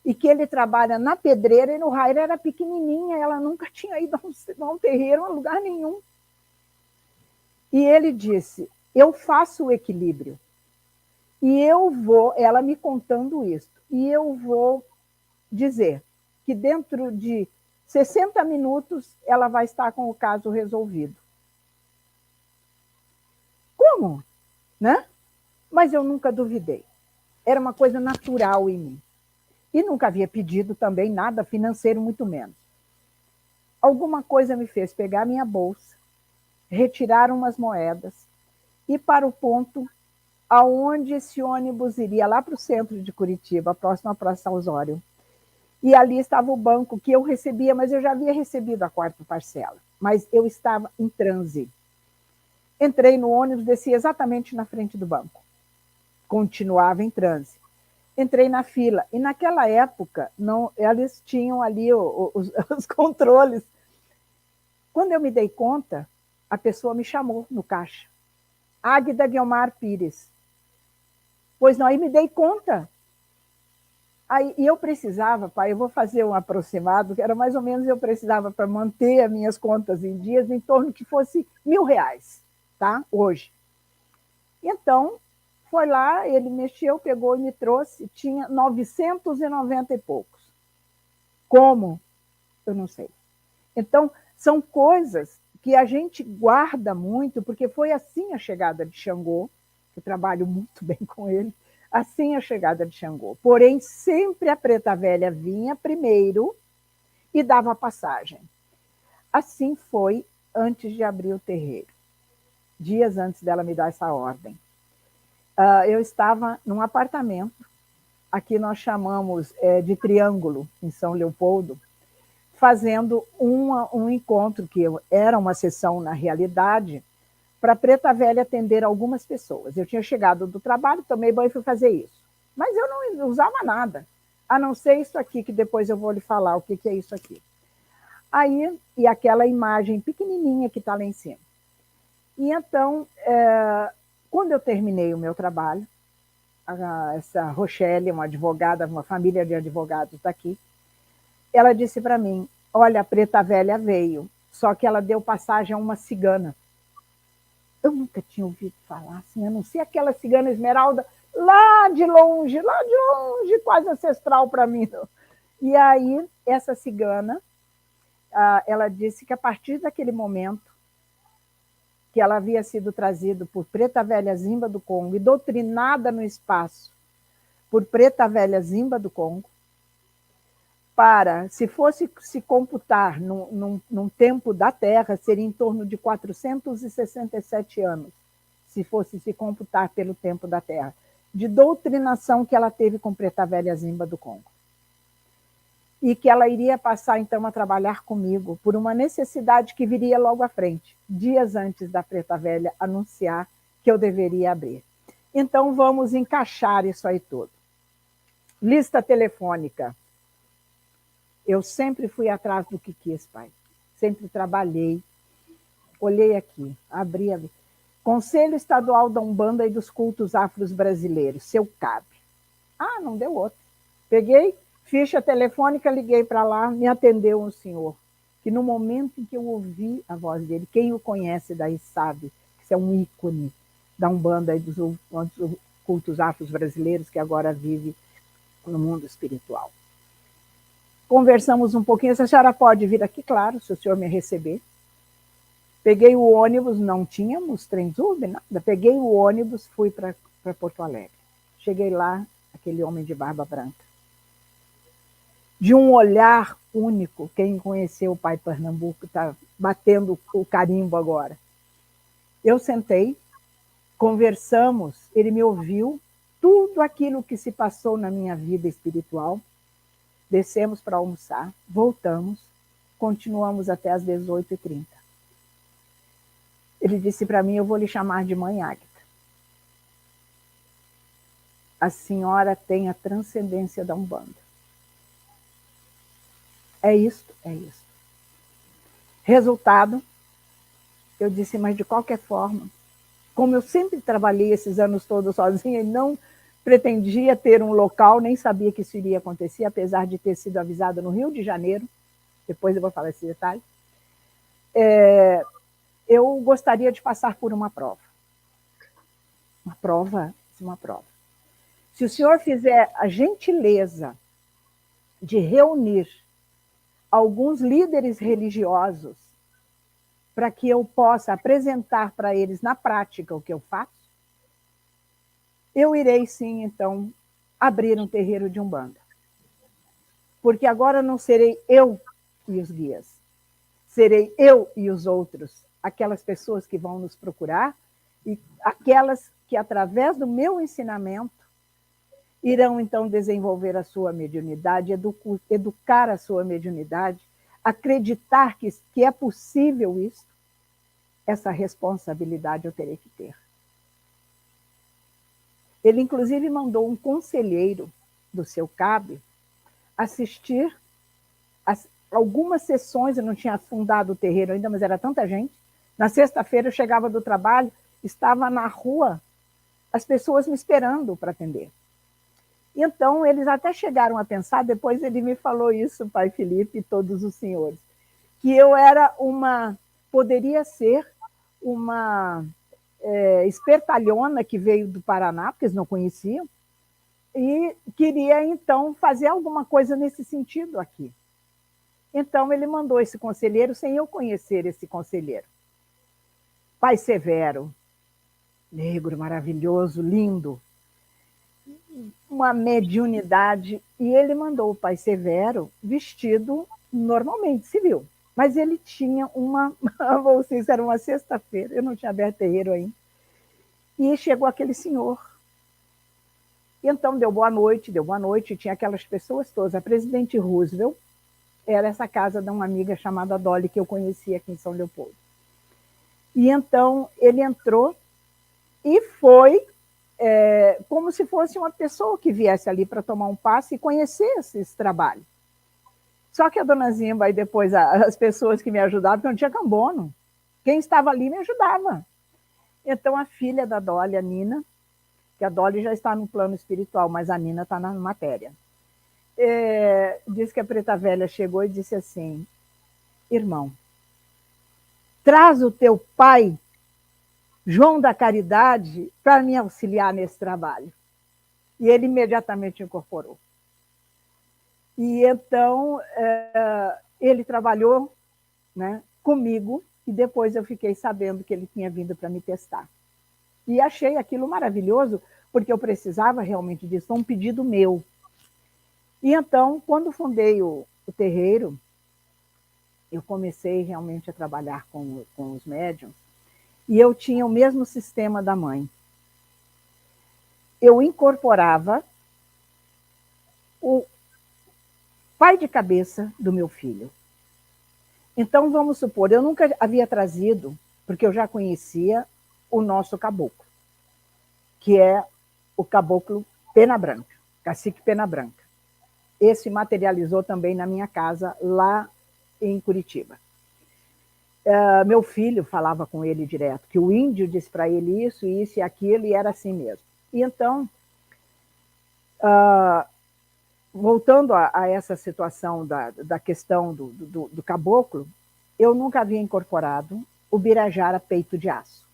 B: e que ele trabalha na pedreira, e no Raira era pequenininha, ela nunca tinha ido a um terreiro, a lugar nenhum. E ele disse, eu faço o equilíbrio, e eu vou, ela me contando isso, e eu vou dizer que dentro de 60 minutos ela vai estar com o caso resolvido. Como? Né? Mas eu nunca duvidei. Era uma coisa natural em mim. E nunca havia pedido também nada financeiro, muito menos. Alguma coisa me fez pegar minha bolsa, retirar umas moedas, ir para o ponto aonde esse ônibus iria, lá para o centro de Curitiba, próximo à Praça Osório. E ali estava o banco que eu recebia, mas eu já havia recebido a quarta parcela. Mas eu estava em transe. Entrei no ônibus, desci exatamente na frente do banco. Continuava em transe. Entrei na fila. E naquela época, não, eles tinham ali os controles. Quando eu me dei conta, a pessoa me chamou no caixa. Águida Guiomar Pires. Pois não, aí me dei conta. Aí, e eu precisava, pai, eu vou fazer um aproximado, que era mais ou menos, eu precisava para manter as minhas contas em dias, em torno que fosse R$ 1.000, tá? Hoje. Então, foi lá, ele mexeu, pegou e me trouxe, tinha 990 e poucos. Como? Eu não sei. Então, são coisas que a gente guarda muito, porque foi assim a chegada de Xangô, eu trabalho muito bem com ele, assim a chegada de Xangô. Porém, sempre a Preta Velha vinha primeiro e dava passagem. Assim foi antes de abrir o terreiro, dias antes dela me dar essa ordem. Eu estava num apartamento, aqui nós chamamos de Triângulo, em São Leopoldo, fazendo um encontro, que era uma sessão na realidade, para a Preta Velha atender algumas pessoas. Eu tinha chegado do trabalho, tomei banho e fui fazer isso. Mas eu não usava nada, a não ser isso aqui, que depois eu vou lhe falar o que é isso aqui. Aí, e aquela imagem pequenininha que está lá em cima. E então, quando eu terminei o meu trabalho, essa Rochelle, uma advogada, uma família de advogados daqui, ela disse para mim, olha, a preta velha veio, só que ela deu passagem a uma cigana. Eu nunca tinha ouvido falar assim, a não ser aquela cigana esmeralda lá de longe, quase ancestral para mim. E aí, essa cigana, ela disse que a partir daquele momento, que ela havia sido trazida por Preta Velha Zimba do Congo e doutrinada no espaço por Preta Velha Zimba do Congo, para, se fosse se computar num tempo da Terra, seria em torno de 467 anos, se fosse se computar pelo tempo da Terra, de doutrinação que ela teve com Preta Velha Zimba do Congo. E que ela iria passar, então, a trabalhar comigo por uma necessidade que viria logo à frente, dias antes da Preta Velha anunciar que eu deveria abrir. Então, vamos encaixar isso aí tudo. Lista telefônica. Eu sempre fui atrás do que quis, pai. Sempre trabalhei. Olhei aqui, abri. Conselho Estadual da Umbanda e dos Cultos Afros Brasileiros, seu CAB. Ah, não deu outro. Peguei, ficha telefônica, liguei para lá, me atendeu um senhor, que no momento em que eu ouvi a voz dele, quem o conhece daí sabe que isso é um ícone da Umbanda e dos cultos afros brasileiros, que agora vive no mundo espiritual. Conversamos um pouquinho, a senhora pode vir aqui, claro, se o senhor me receber. Peguei o ônibus, não tínhamos Transurb, nada. Peguei o ônibus, fui para Porto Alegre. Cheguei lá, aquele homem de barba branca. De um olhar único, quem conheceu o pai Pernambuco está batendo o carimbo agora. Eu sentei, conversamos, ele me ouviu, tudo aquilo que se passou na minha vida espiritual. Descemos para almoçar, voltamos, continuamos até às 18h30. Ele disse para mim, eu vou lhe chamar de mãe Águida. A senhora tem a transcendência da Umbanda. É isto, é isso. Resultado, eu disse, mas de qualquer forma, como eu sempre trabalhei esses anos todos sozinha e não pretendia ter um local, nem sabia que isso iria acontecer, apesar de ter sido avisada no Rio de Janeiro, depois eu vou falar esse detalhe, eu gostaria de passar por uma prova. Uma prova. Se o senhor fizer a gentileza de reunir alguns líderes religiosos para que eu possa apresentar para eles na prática o que eu faço, eu irei sim, então, abrir um terreiro de Umbanda. Porque agora não serei eu e os guias, serei eu e os outros, aquelas pessoas que vão nos procurar e aquelas que, através do meu ensinamento, irão, então, desenvolver a sua mediunidade, educar a sua mediunidade, acreditar que é possível isso. Essa responsabilidade eu terei que ter. Ele, inclusive, mandou um conselheiro do seu CAB assistir algumas sessões, eu não tinha fundado o terreiro ainda, mas era tanta gente. Na sexta-feira eu chegava do trabalho, estava na rua, as pessoas me esperando para atender. Então, eles até chegaram a pensar, depois ele me falou isso, pai Felipe e todos os senhores, que eu era poderia ser uma espertalhona que veio do Paraná, porque eles não conheciam, e queria, então, fazer alguma coisa nesse sentido aqui. Então, ele mandou esse conselheiro, sem eu conhecer esse conselheiro. Pai Severo, negro, maravilhoso, lindo, uma mediunidade, e ele mandou o Pai Severo vestido normalmente, civil. Mas ele tinha vou dizer, era uma sexta-feira, eu não tinha aberto terreiro ainda, e chegou aquele senhor. E então deu boa noite, tinha aquelas pessoas todas. A Presidente Roosevelt era essa casa de uma amiga chamada Dolly, que eu conhecia aqui em São Leopoldo. E então ele entrou e foi como se fosse uma pessoa que viesse ali para tomar um passe e conhecesse esse trabalho. Só que a dona Zimba e depois as pessoas que me ajudavam, porque não tinha cambono. Quem estava ali me ajudava. Então a filha da Dolly, a Nina, que a Dolly já está no plano espiritual, mas a Nina está na matéria. Diz que a preta velha chegou e disse assim: irmão, traz o teu pai, João da Caridade, para me auxiliar nesse trabalho. E ele imediatamente incorporou. E então ele trabalhou, né, comigo, e depois eu fiquei sabendo que ele tinha vindo para me testar. E achei aquilo maravilhoso, porque eu precisava realmente disso, foi um pedido meu. E então, quando fundei o terreiro, eu comecei realmente a trabalhar com os médiuns, e eu tinha o mesmo sistema da mãe. Eu incorporava o pai de cabeça do meu filho. Então, vamos supor, eu nunca havia trazido, porque eu já conhecia o nosso caboclo, que é o caboclo Pena Branca, cacique Pena Branca. Esse materializou também na minha casa, lá em Curitiba. Meu filho falava com ele direto, que o índio disse para ele isso e aquilo, e era assim mesmo. E então, voltando a essa situação da questão do caboclo, eu nunca havia incorporado o Birajara peito de aço.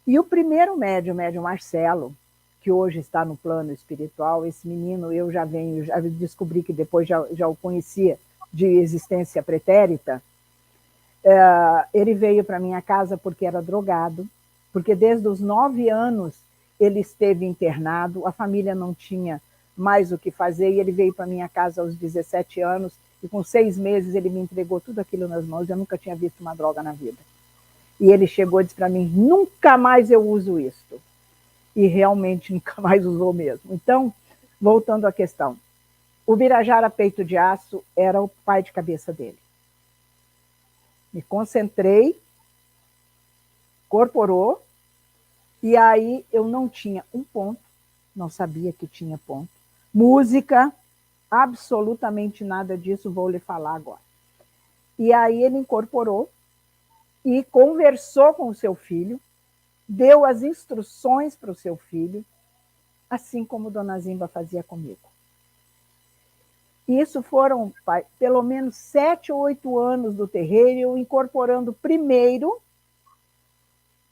B: E o primeiro médium, o médium Marcelo, que hoje está no plano espiritual, esse menino eu já descobri que depois já o conhecia de existência pretérita. Ele veio para minha casa porque era drogado, porque desde os 9 anos ele esteve internado, a família não tinha mais o que fazer, e ele veio para minha casa aos 17 anos, e com 6 meses ele me entregou tudo aquilo nas mãos. Eu nunca tinha visto uma droga na vida. E ele chegou e disse para mim: nunca mais eu uso isto. E realmente nunca mais usou mesmo. Então, voltando à questão, o Birajara peito de aço era o pai de cabeça dele. Me concentrei, incorporou, e aí eu não tinha um ponto, não sabia que tinha ponto. Música, absolutamente nada disso, vou lhe falar agora. E aí ele incorporou e conversou com o seu filho, deu as instruções para o seu filho, assim como Dona Zimba fazia comigo. Isso foram pelo menos 7 ou 8 anos do terreiro, eu incorporando primeiro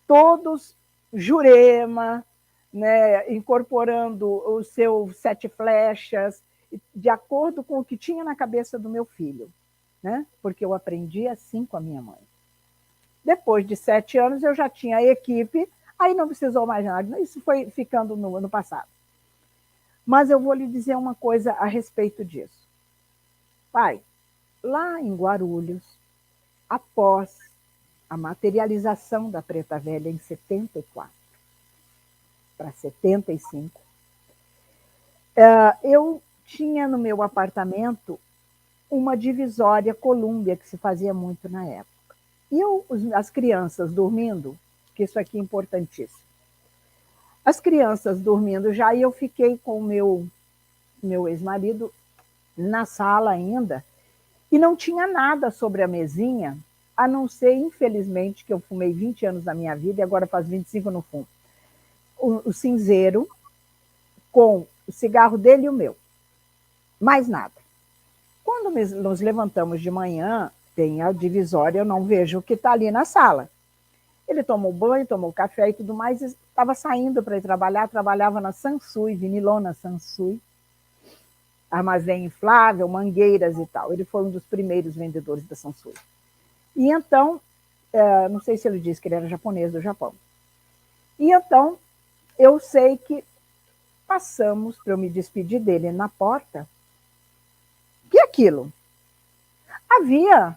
B: todos Jurema, né, incorporando o seu 7 flechas, de acordo com o que tinha na cabeça do meu filho, né? Porque eu aprendi assim com a minha mãe. Depois de 7 anos eu já tinha a equipe, aí não precisou mais nada, isso foi ficando no passado. Mas eu vou lhe dizer uma coisa a respeito disso. Pai, lá em Guarulhos, após a materialização da Preta Velha em 74 para 75, eu tinha no meu apartamento uma divisória Colúmbia, que se fazia muito na época. E as crianças dormindo, que isso aqui é importantíssimo. As crianças dormindo já, e eu fiquei com o meu ex-marido na sala ainda, e não tinha nada sobre a mesinha, a não ser, infelizmente, que eu fumei 20 anos da minha vida, e agora faz 25 no fumo. O cinzeiro com o cigarro dele e o meu. Mais nada. Quando nos levantamos de manhã, tem a divisória, eu não vejo o que está ali na sala. Ele tomou banho, tomou café e tudo mais, e estava saindo para ir trabalhar, trabalhava na Sansui, Vinilona Sansui, armazém inflável, mangueiras e tal. Ele foi um dos primeiros vendedores da Sansui. E então, não sei se ele disse que ele era japonês do Japão. E então, eu sei que passamos, para eu me despedir dele na porta, que aquilo? Havia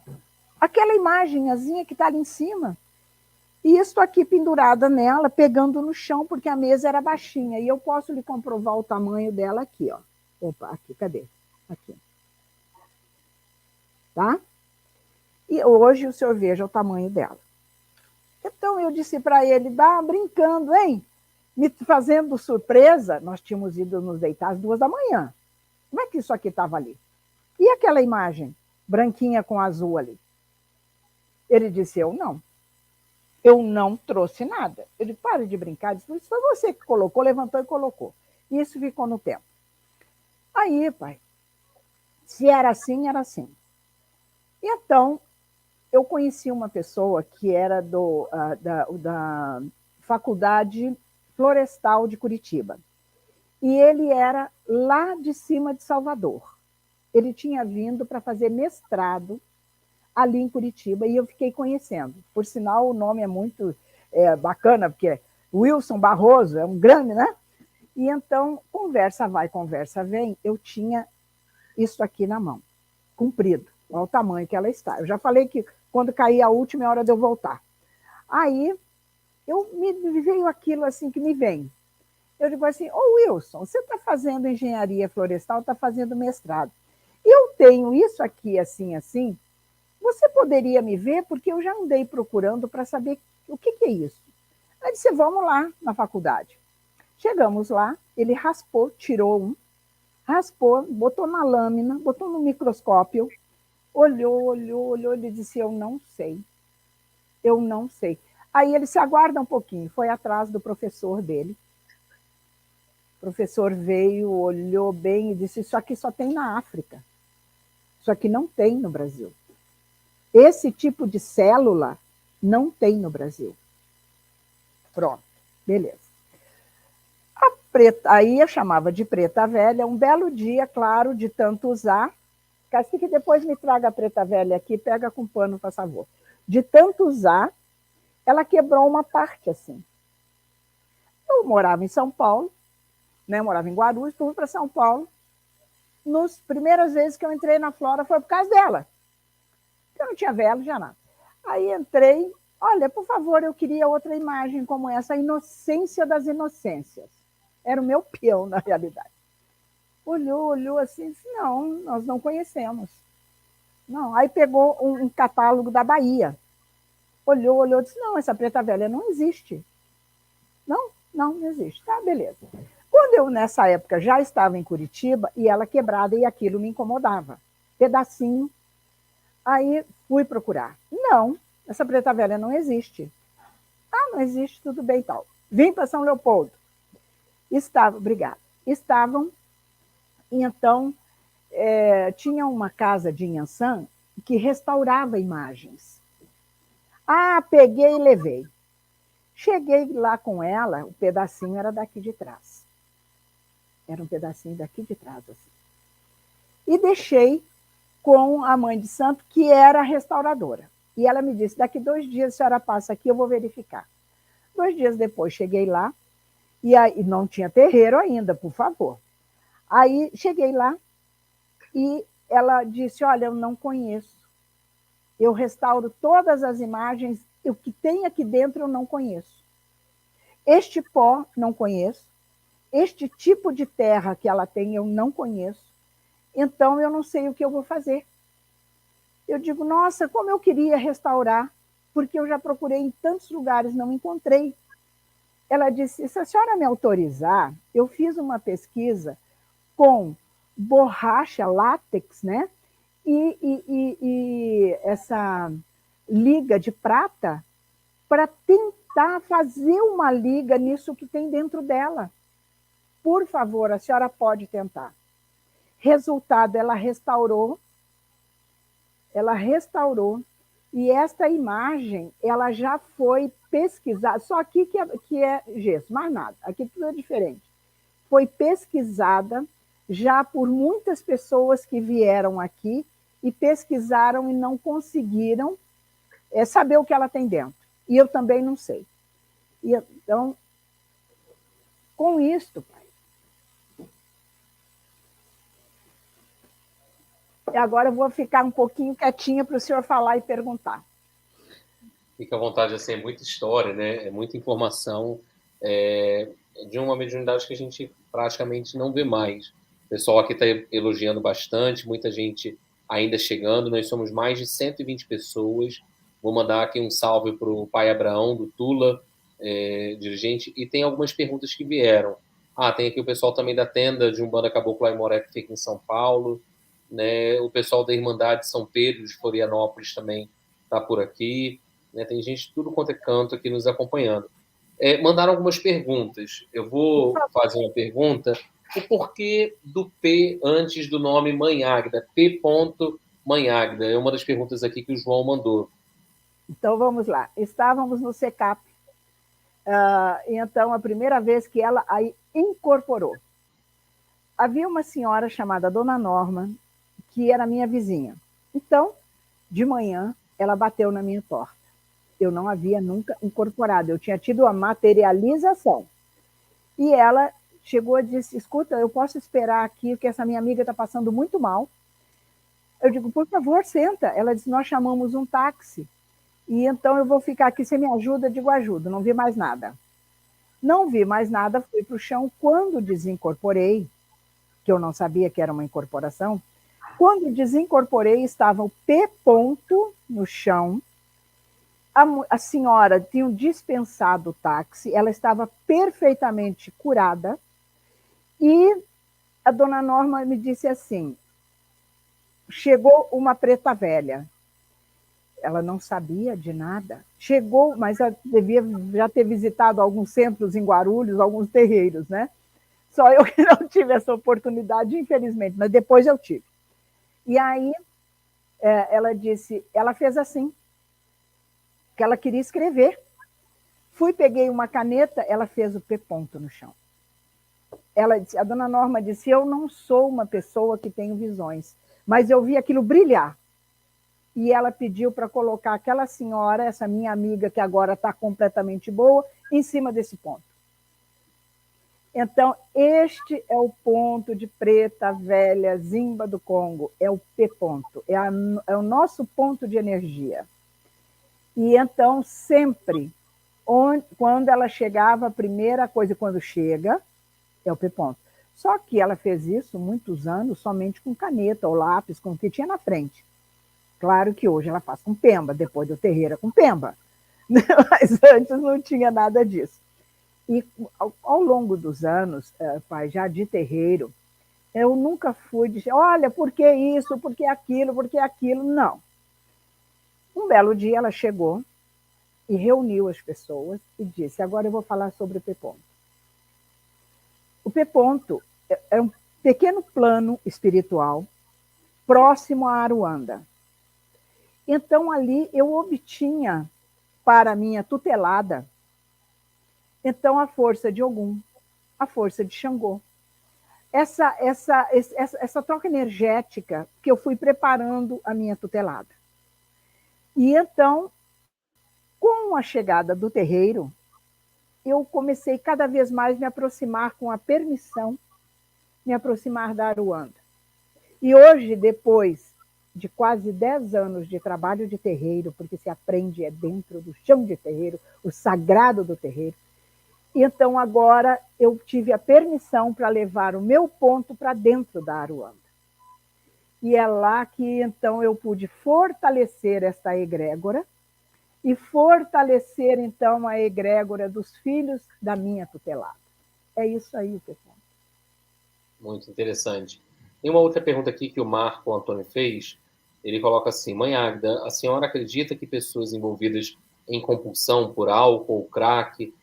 B: aquela imagenzinha que está ali em cima, e isso aqui pendurada nela, pegando no chão, porque a mesa era baixinha, e eu posso lhe comprovar o tamanho dela aqui, ó. Opa, aqui, cadê? Aqui. Tá? E hoje o senhor veja o tamanho dela. Então eu disse para ele, brincando, hein? Me fazendo surpresa, nós tínhamos ido nos deitar às 2 da manhã. Como é que isso aqui estava ali? E aquela imagem branquinha com azul ali? Ele disse, eu não. Eu não trouxe nada. Eu disse, para de brincar. Disse, isso foi você que colocou, levantou e colocou. E isso ficou no tempo. Aí, pai, se era assim, era assim. E então, eu conheci uma pessoa que era da Faculdade Florestal de Curitiba. E ele era lá de cima de Salvador. Ele tinha vindo para fazer mestrado ali em Curitiba e eu fiquei conhecendo. Por sinal, o nome é muito bacana, porque é Wilson Barroso, é um grande, né? E então, conversa vai, conversa vem, eu tinha isso aqui na mão, comprido, olha o tamanho que ela está. Eu já falei que quando cair a última é hora de eu voltar. Aí, me veio aquilo assim que me vem. Eu digo assim, ô Wilson, você está fazendo engenharia florestal, está fazendo mestrado. Eu tenho isso aqui assim, assim, você poderia me ver? Porque eu já andei procurando para saber o que é isso. Aí disse, vamos lá na faculdade. Chegamos lá, ele raspou, tirou um, raspou, botou na lâmina, botou no microscópio, olhou, ele disse, eu não sei. Aí ele se aguarda um pouquinho, foi atrás do professor dele. O professor veio, olhou bem e disse, isso aqui só tem na África. Isso aqui não tem no Brasil. Esse tipo de célula não tem no Brasil. Pronto, beleza. Aí eu chamava de preta velha, um belo dia, claro, de tanto usar, assim que depois me traga a preta velha aqui, pega com pano, por favor. De tanto usar, ela quebrou uma parte assim. Eu morava em São Paulo, né, morava em Guarulhos, fui para São Paulo. Nas primeiras vezes que eu entrei na Flora foi por causa dela. Eu não tinha vela, já nada. Aí entrei, olha, por favor, eu queria outra imagem como essa, a inocência das inocências. Era o meu peão, na realidade. Olhou assim, disse, não, nós não conhecemos. Não. Aí pegou um catálogo da Bahia. Olhou, disse, não, essa preta velha não existe. Não existe. Tá, beleza. Quando eu, nessa época, já estava em Curitiba, e ela quebrada, e aquilo me incomodava. Pedacinho. Aí fui procurar. Não, essa preta velha não existe. Ah, não existe, tudo bem e tal. Vim para São Leopoldo. Obrigada. Estavam, e então, tinha uma casa de Inhansã que restaurava imagens. Ah, peguei e levei. Cheguei lá com ela, o pedacinho era daqui de trás. Era um pedacinho daqui de trás, assim. E deixei com a mãe de santo, que era restauradora. E ela me disse, daqui 2 dias a senhora passa aqui, eu vou verificar. 2 dias depois cheguei lá, e aí não tinha terreiro ainda, por favor. Aí cheguei lá, e ela disse, olha, eu não conheço. Eu restauro todas as imagens, o que tem aqui dentro eu não conheço. Este pó, não conheço. Este tipo de terra que ela tem, eu não conheço. Então, eu não sei o que eu vou fazer. Eu digo, nossa, como eu queria restaurar, porque eu já procurei em tantos lugares, não encontrei. Ela disse, se a senhora me autorizar, eu fiz uma pesquisa com borracha, látex, né? E essa liga de prata para tentar fazer uma liga nisso que tem dentro dela. Por favor, a senhora pode tentar. Resultado, ela restaurou, e esta imagem, ela já foi pesquisada, só aqui que é gesso, mais nada, aqui tudo é diferente. Foi pesquisada já por muitas pessoas que vieram aqui e pesquisaram e não conseguiram saber o que ela tem dentro. E eu também não sei. E, então, com isto, e agora eu vou ficar um pouquinho quietinha para o senhor falar e perguntar.
A: Fica à vontade, assim, é muita história, né? É muita informação de uma mediunidade que a gente praticamente não vê mais. O pessoal aqui está elogiando bastante, muita gente ainda chegando. Nós somos mais de 120 pessoas. Vou mandar aqui um salve para o pai Abraão, do Tula, dirigente, e tem algumas perguntas que vieram. Tem aqui o pessoal também da tenda de Umbanda Caboclo Aimoré, que fica em São Paulo, né? O pessoal da Irmandade São Pedro de Florianópolis também está por aqui. né? Tem gente de tudo quanto é canto aqui nos acompanhando. Mandaram algumas perguntas. Eu vou fazer uma pergunta. O porquê do P antes do nome Mãe Águida? P. Mãe Águida. É uma das perguntas aqui que o João mandou.
B: Então, vamos lá. Estávamos no SECAP. Então, a primeira vez que ela aí incorporou. Havia uma senhora chamada Dona Norma, que era minha vizinha. Então, de manhã, ela bateu na minha porta. Eu não havia nunca incorporado, eu tinha tido a materialização. E ela chegou e disse, escuta, eu posso esperar aqui, porque essa minha amiga está passando muito mal. Eu digo, por favor, senta. Ela disse, nós chamamos um táxi. E então eu vou ficar aqui, você me ajuda? Eu digo, ajudo, não vi mais nada. Não vi mais nada, fui para o chão. Quando desincorporei, que eu não sabia que era uma incorporação, quando desincorporei, estava o P ponto no chão, a senhora tinha dispensado o táxi, ela estava perfeitamente curada, e a dona Norma me disse assim, chegou uma preta velha. Ela não sabia de nada. Chegou, mas ela devia já ter visitado alguns centros em Guarulhos, alguns terreiros, né? Só eu que não tive essa oportunidade, infelizmente, mas depois eu tive. E aí ela disse, ela fez assim, que ela queria escrever. Fui, peguei uma caneta, ela fez o P ponto no chão. A dona Norma disse, eu não sou uma pessoa que tenho visões, mas eu vi aquilo brilhar. E ela pediu para colocar aquela senhora, essa minha amiga que agora está completamente boa, em cima desse ponto. Então, este é o ponto de preta velha, Zimba do Congo, é o P ponto, é o nosso ponto de energia. E então, sempre, quando ela chegava, a primeira coisa, quando chega, é o P ponto. Só que ela fez isso muitos anos somente com caneta ou lápis, com o que tinha na frente. Claro que hoje ela faz com pemba, depois do terreiro é com pemba. Mas antes não tinha nada disso. E ao longo dos anos, pai, já de terreiro, eu nunca fui dizer, olha, por que isso, por que aquilo, não. Um belo dia ela chegou e reuniu as pessoas e disse, agora eu vou falar sobre o P ponto. O P ponto é um pequeno plano espiritual próximo a Aruanda. Então, ali eu obtinha para a minha tutelada, então, a força de Ogum, a força de Xangô. Essa troca energética que eu fui preparando a minha tutelada. E então, com a chegada do terreiro, eu comecei cada vez mais a me aproximar com a permissão, me aproximar da Aruanda. E hoje, depois de quase 10 anos de trabalho de terreiro, porque se aprende dentro do chão de terreiro, o sagrado do terreiro, então agora eu tive a permissão para levar o meu ponto para dentro da Aruanda. E é lá que então eu pude fortalecer esta egrégora e fortalecer então a egrégora dos filhos da minha tutelada. É isso aí, pessoal.
A: Muito interessante. Tem uma outra pergunta aqui que o Marco Antônio fez. Ele coloca assim, Mãe Águida, a senhora acredita que pessoas envolvidas em compulsão por álcool ou crack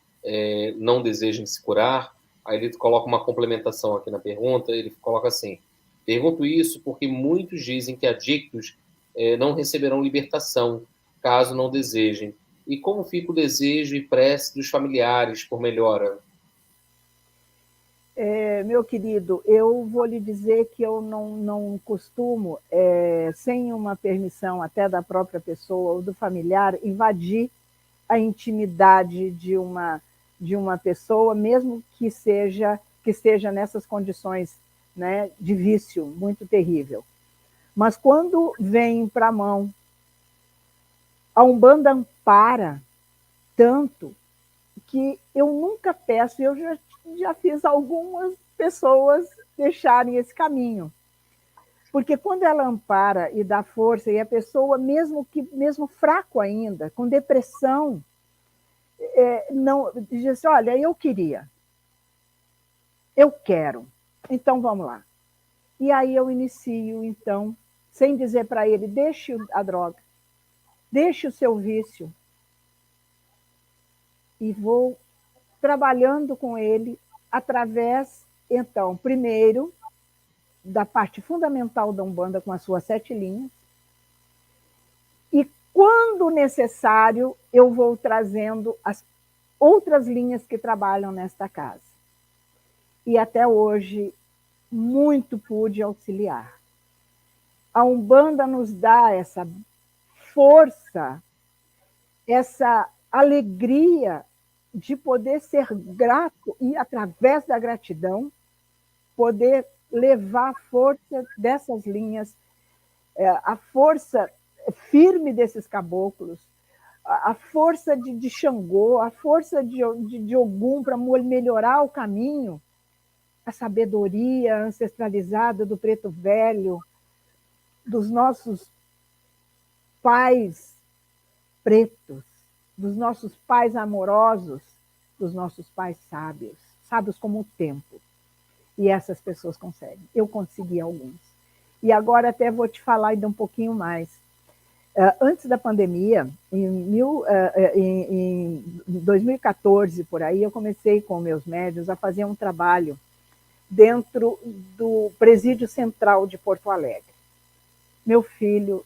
A: não desejem se curar? Aí ele coloca uma complementação aqui na pergunta, ele coloca assim, pergunto isso porque muitos dizem que adictos não receberão libertação, caso não desejem. E como fica o desejo e prece dos familiares por melhora?
B: Meu querido, eu vou lhe dizer que eu não costumo, sem uma permissão até da própria pessoa ou do familiar, invadir a intimidade de uma pessoa, mesmo que esteja nessas condições, né, de vício muito terrível. Mas quando vem para a mão, a Umbanda ampara tanto que eu nunca peço, eu já fiz algumas pessoas deixarem esse caminho. Porque quando ela ampara e dá força, e a pessoa, mesmo fraco ainda, com depressão, não diz assim, olha, eu queria, eu quero, então vamos lá. E aí eu inicio, então, sem dizer para ele, deixe a droga, deixe o seu vício, e vou trabalhando com ele através, então, primeiro, da parte fundamental da Umbanda, com as suas 7 linhas, e, quando necessário, eu vou trazendo as outras linhas que trabalham nesta casa. E até hoje, muito pude auxiliar. A Umbanda nos dá essa força, essa alegria de poder ser grato e, através da gratidão, poder levar a força dessas linhas, a força firme desses caboclos, a força de Xangô, a força de Ogum para melhorar o caminho, a sabedoria ancestralizada do preto velho, dos nossos pais pretos, dos nossos pais amorosos, dos nossos pais sábios, sábios como o tempo. E essas pessoas conseguem. Eu consegui alguns. E agora até vou te falar ainda um pouquinho mais. Antes da pandemia, em 2014, por aí, eu comecei com meus médios a fazer um trabalho dentro do Presídio Central de Porto Alegre. Meu filho,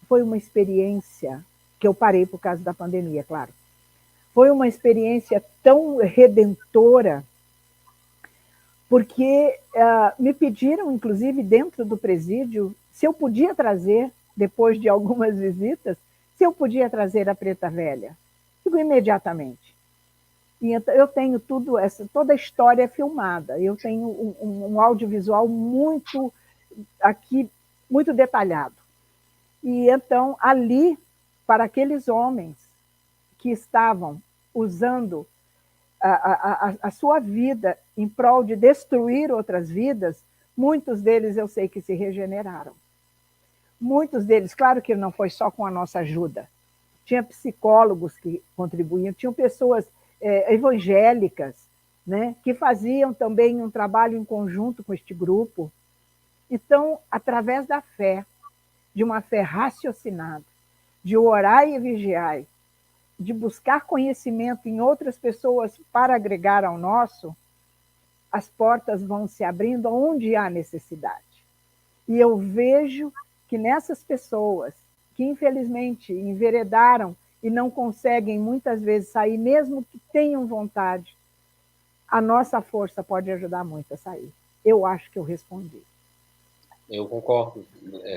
B: foi uma experiência que eu parei por causa da pandemia, claro. Foi uma experiência tão redentora, porque me pediram, inclusive, dentro do presídio, se eu podia trazer, depois de algumas visitas, se eu podia trazer a Preta Velha. Digo, imediatamente. E então, eu tenho toda a história filmada, eu tenho um audiovisual muito detalhado. E então, ali, para aqueles homens que estavam usando a sua vida em prol de destruir outras vidas, muitos deles eu sei que se regeneraram. Muitos deles, claro que não foi só com a nossa ajuda, tinha psicólogos que contribuíam, tinham pessoas evangélicas, né, que faziam também um trabalho em conjunto com este grupo. Então, através da fé, de uma fé raciocinada, de orar e vigiar, de buscar conhecimento em outras pessoas para agregar ao nosso, as portas vão se abrindo onde há necessidade. E eu vejo que nessas pessoas que, infelizmente, enveredaram e não conseguem, muitas vezes, sair, mesmo que tenham vontade, a nossa força pode ajudar muito a sair. Eu acho que eu respondi.
A: Eu concordo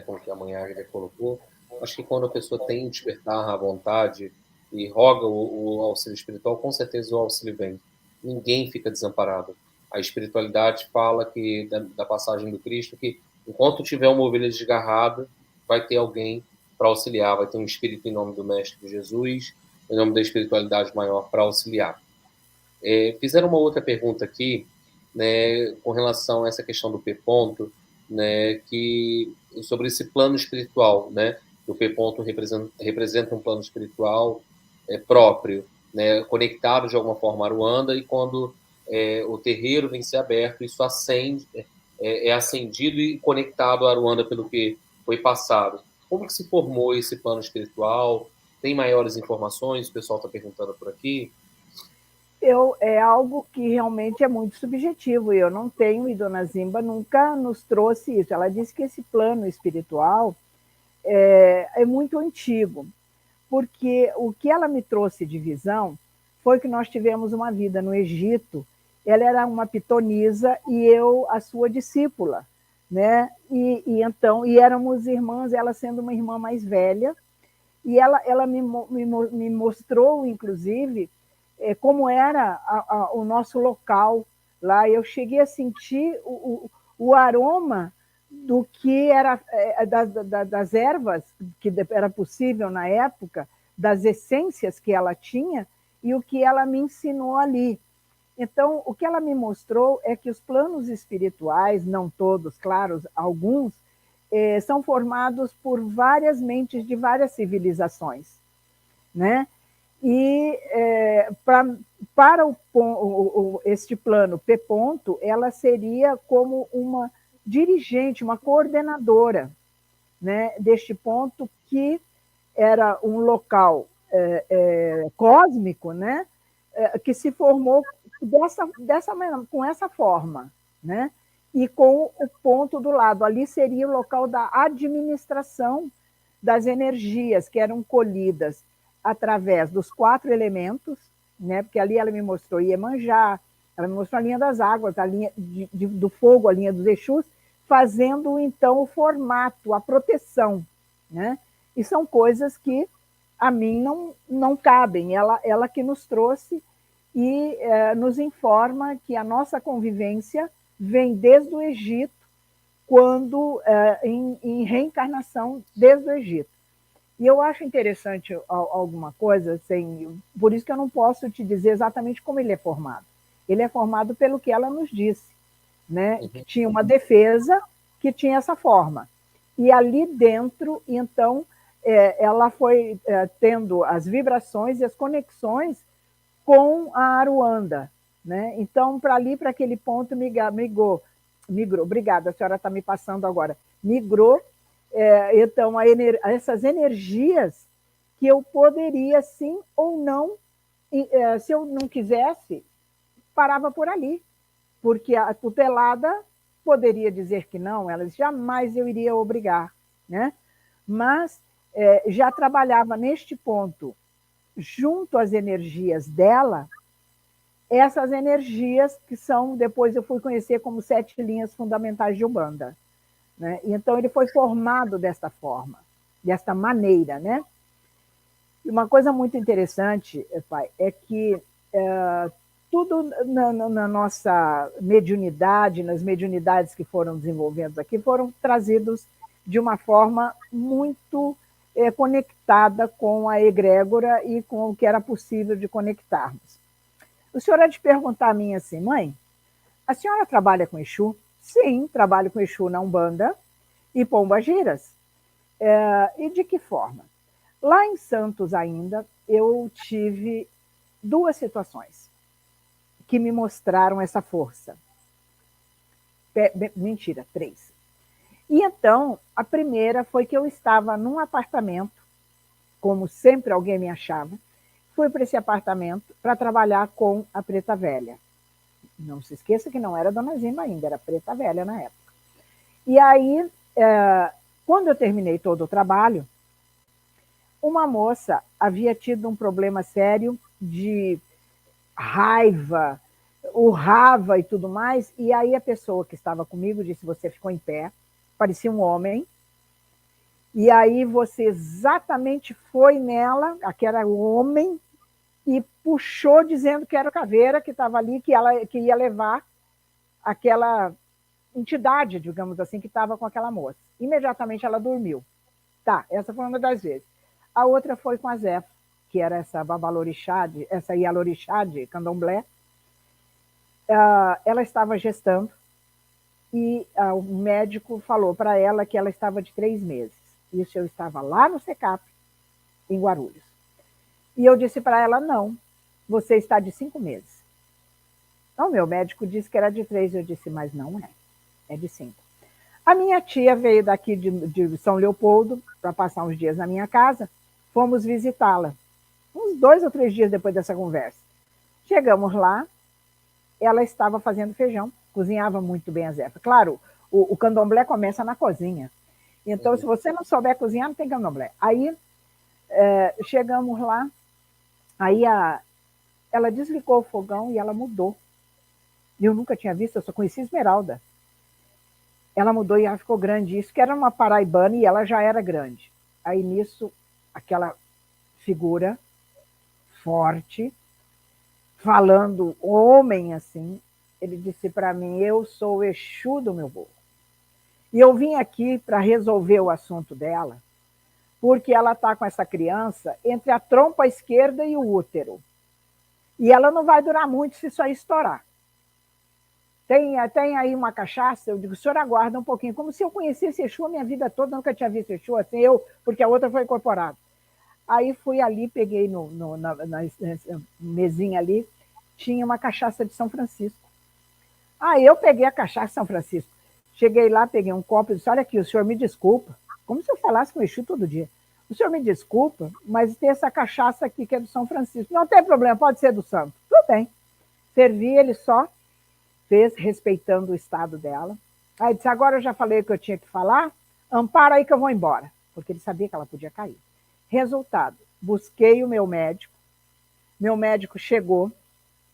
A: com o que a mãe Águida colocou. Acho que quando a pessoa tem despertar a vontade e roga o auxílio espiritual, com certeza o auxílio vem. Ninguém fica desamparado. A espiritualidade fala que da passagem do Cristo que enquanto tiver uma ovelha desgarrada, vai ter alguém para auxiliar, vai ter um espírito em nome do Mestre Jesus, em nome da espiritualidade maior para auxiliar. Fizeram uma outra pergunta aqui, né, com relação a essa questão do P-ponto, né, sobre esse plano espiritual, né, o P-ponto representa um plano espiritual próprio, né, conectado de alguma forma à Aruanda, e quando o terreiro vem ser aberto, isso é acendido e conectado à Aruanda pelo que foi passado. Como que se formou esse plano espiritual? Tem maiores informações? O pessoal está perguntando por aqui.
B: É algo que realmente é muito subjetivo, e eu não tenho, e Dona Zimba nunca nos trouxe isso. Ela disse que esse plano espiritual é muito antigo, porque o que ela me trouxe de visão foi que nós tivemos uma vida no Egito. Ela era uma pitonisa e eu a sua discípula, né? E éramos irmãs, ela sendo uma irmã mais velha, e ela me mostrou, inclusive, como era o nosso local lá. Eu cheguei a sentir o aroma do que era das ervas, que era possível na época, das essências que ela tinha, e o que ela me ensinou ali. Então, o que ela me mostrou é que os planos espirituais, não todos, claro, alguns, são formados por várias mentes de várias civilizações, né? E para este plano P ponto, ela seria como uma dirigente, uma coordenadora, né, deste ponto, que era um local cósmico, né, que se formou com essa forma, né? E com o ponto do lado. Ali seria o local da administração das energias que eram colhidas através dos 4 elementos, né? Porque ali ela me mostrou Iemanjá, ela me mostrou a linha das águas, a linha do fogo, a linha dos Exus, fazendo, então, o formato, a proteção, né? E são coisas que a mim não cabem. Ela que nos trouxe e nos informa que a nossa convivência vem desde o Egito, quando em reencarnação desde o Egito. E eu acho interessante alguma coisa, assim, por isso que eu não posso te dizer exatamente como ele é formado. Ele é formado pelo que ela nos disse, né? Que tinha uma defesa que tinha essa forma. E ali dentro, então, ela foi tendo as vibrações e as conexões com a Aruanda, né? Então, para aquele ponto, migrou. Obrigada, a senhora está me passando agora. Migrou, então, essas energias que eu poderia, sim ou não, se eu não quisesse, parava por ali, porque a tutelada poderia dizer que não, ela jamais eu iria obrigar, né? Mas já trabalhava neste ponto, junto às energias dela, essas energias que são, depois eu fui conhecer como 7 linhas fundamentais de Umbanda, né? Então ele foi formado desta forma, desta maneira, né? E uma coisa muito interessante, pai, é que tudo na nossa mediunidade, nas mediunidades que foram desenvolvendo aqui, foram trazidos de uma forma muito conectada com a egrégora e com o que era possível de conectarmos. O senhor é de perguntar a mim assim, mãe, a senhora trabalha com Exu? Sim, trabalho com Exu na Umbanda e Pombagiras. E de que forma? Lá em Santos ainda, eu tive 2 situações que me mostraram essa força. Mentira, 3. E então, a primeira foi que eu estava num apartamento, como sempre alguém me achava, fui para esse apartamento para trabalhar com a Preta Velha. Não se esqueça que não era Dona Zima ainda, era Preta Velha na época. E aí, quando eu terminei todo o trabalho, uma moça havia tido um problema sério de raiva, urrava e tudo mais, e aí a pessoa que estava comigo disse, você ficou em pé, parecia um homem, e aí você exatamente foi nela, que era o homem, e puxou dizendo que era o Caveira que estava ali, que ia levar aquela entidade, digamos assim, que estava com aquela moça. Imediatamente ela dormiu. Tá, essa foi uma das vezes. A outra foi com a Zefa, que era essa babalorixá, essa ialorixá de candomblé. Ela estava gestando e o médico falou para ela que ela estava de 3 meses. Isso eu estava lá no SECAP, em Guarulhos. E eu disse para ela, não, você está de 5 meses. Não, meu médico disse que era de 3, eu disse, mas não é de 5. A minha tia veio daqui de São Leopoldo para passar uns dias na minha casa, fomos visitá-la, uns 2 ou 3 dias depois dessa conversa. Chegamos lá, ela estava fazendo feijão, cozinhava muito bem a Zefa. Claro, o candomblé começa na cozinha. Então, se você não souber cozinhar, não tem candomblé. Aí, chegamos lá, aí ela desligou o fogão e ela mudou. Eu nunca tinha visto, eu só conhecia Esmeralda. Ela mudou e ela ficou grande. Isso que era uma paraibana e ela já era grande. Aí, nisso, aquela figura forte, falando homem assim, ele disse para mim, eu sou o Exu do meu povo. E eu vim aqui para resolver o assunto dela, porque ela está com essa criança entre a trompa esquerda e o útero. E ela não vai durar muito se isso aí estourar. Tem aí uma cachaça, eu digo, o senhor aguarda um pouquinho, como se eu conhecesse Exu a minha vida toda, nunca tinha visto Exu assim, porque a outra foi incorporada. Aí fui ali, peguei na mesinha ali, tinha uma cachaça de São Francisco. Aí eu peguei a cachaça de São Francisco. Cheguei lá, peguei um copo e disse, olha aqui, o senhor me desculpa, como se eu falasse com o Exu todo dia. O senhor me desculpa, mas tem essa cachaça aqui que é do São Francisco. Não tem problema, pode ser do santo. Tudo bem. Servi, ele só fez, respeitando o estado dela. Aí disse, agora eu já falei o que eu tinha que falar, ampara aí que eu vou embora. Porque ele sabia que ela podia cair. Resultado, busquei o meu médico chegou,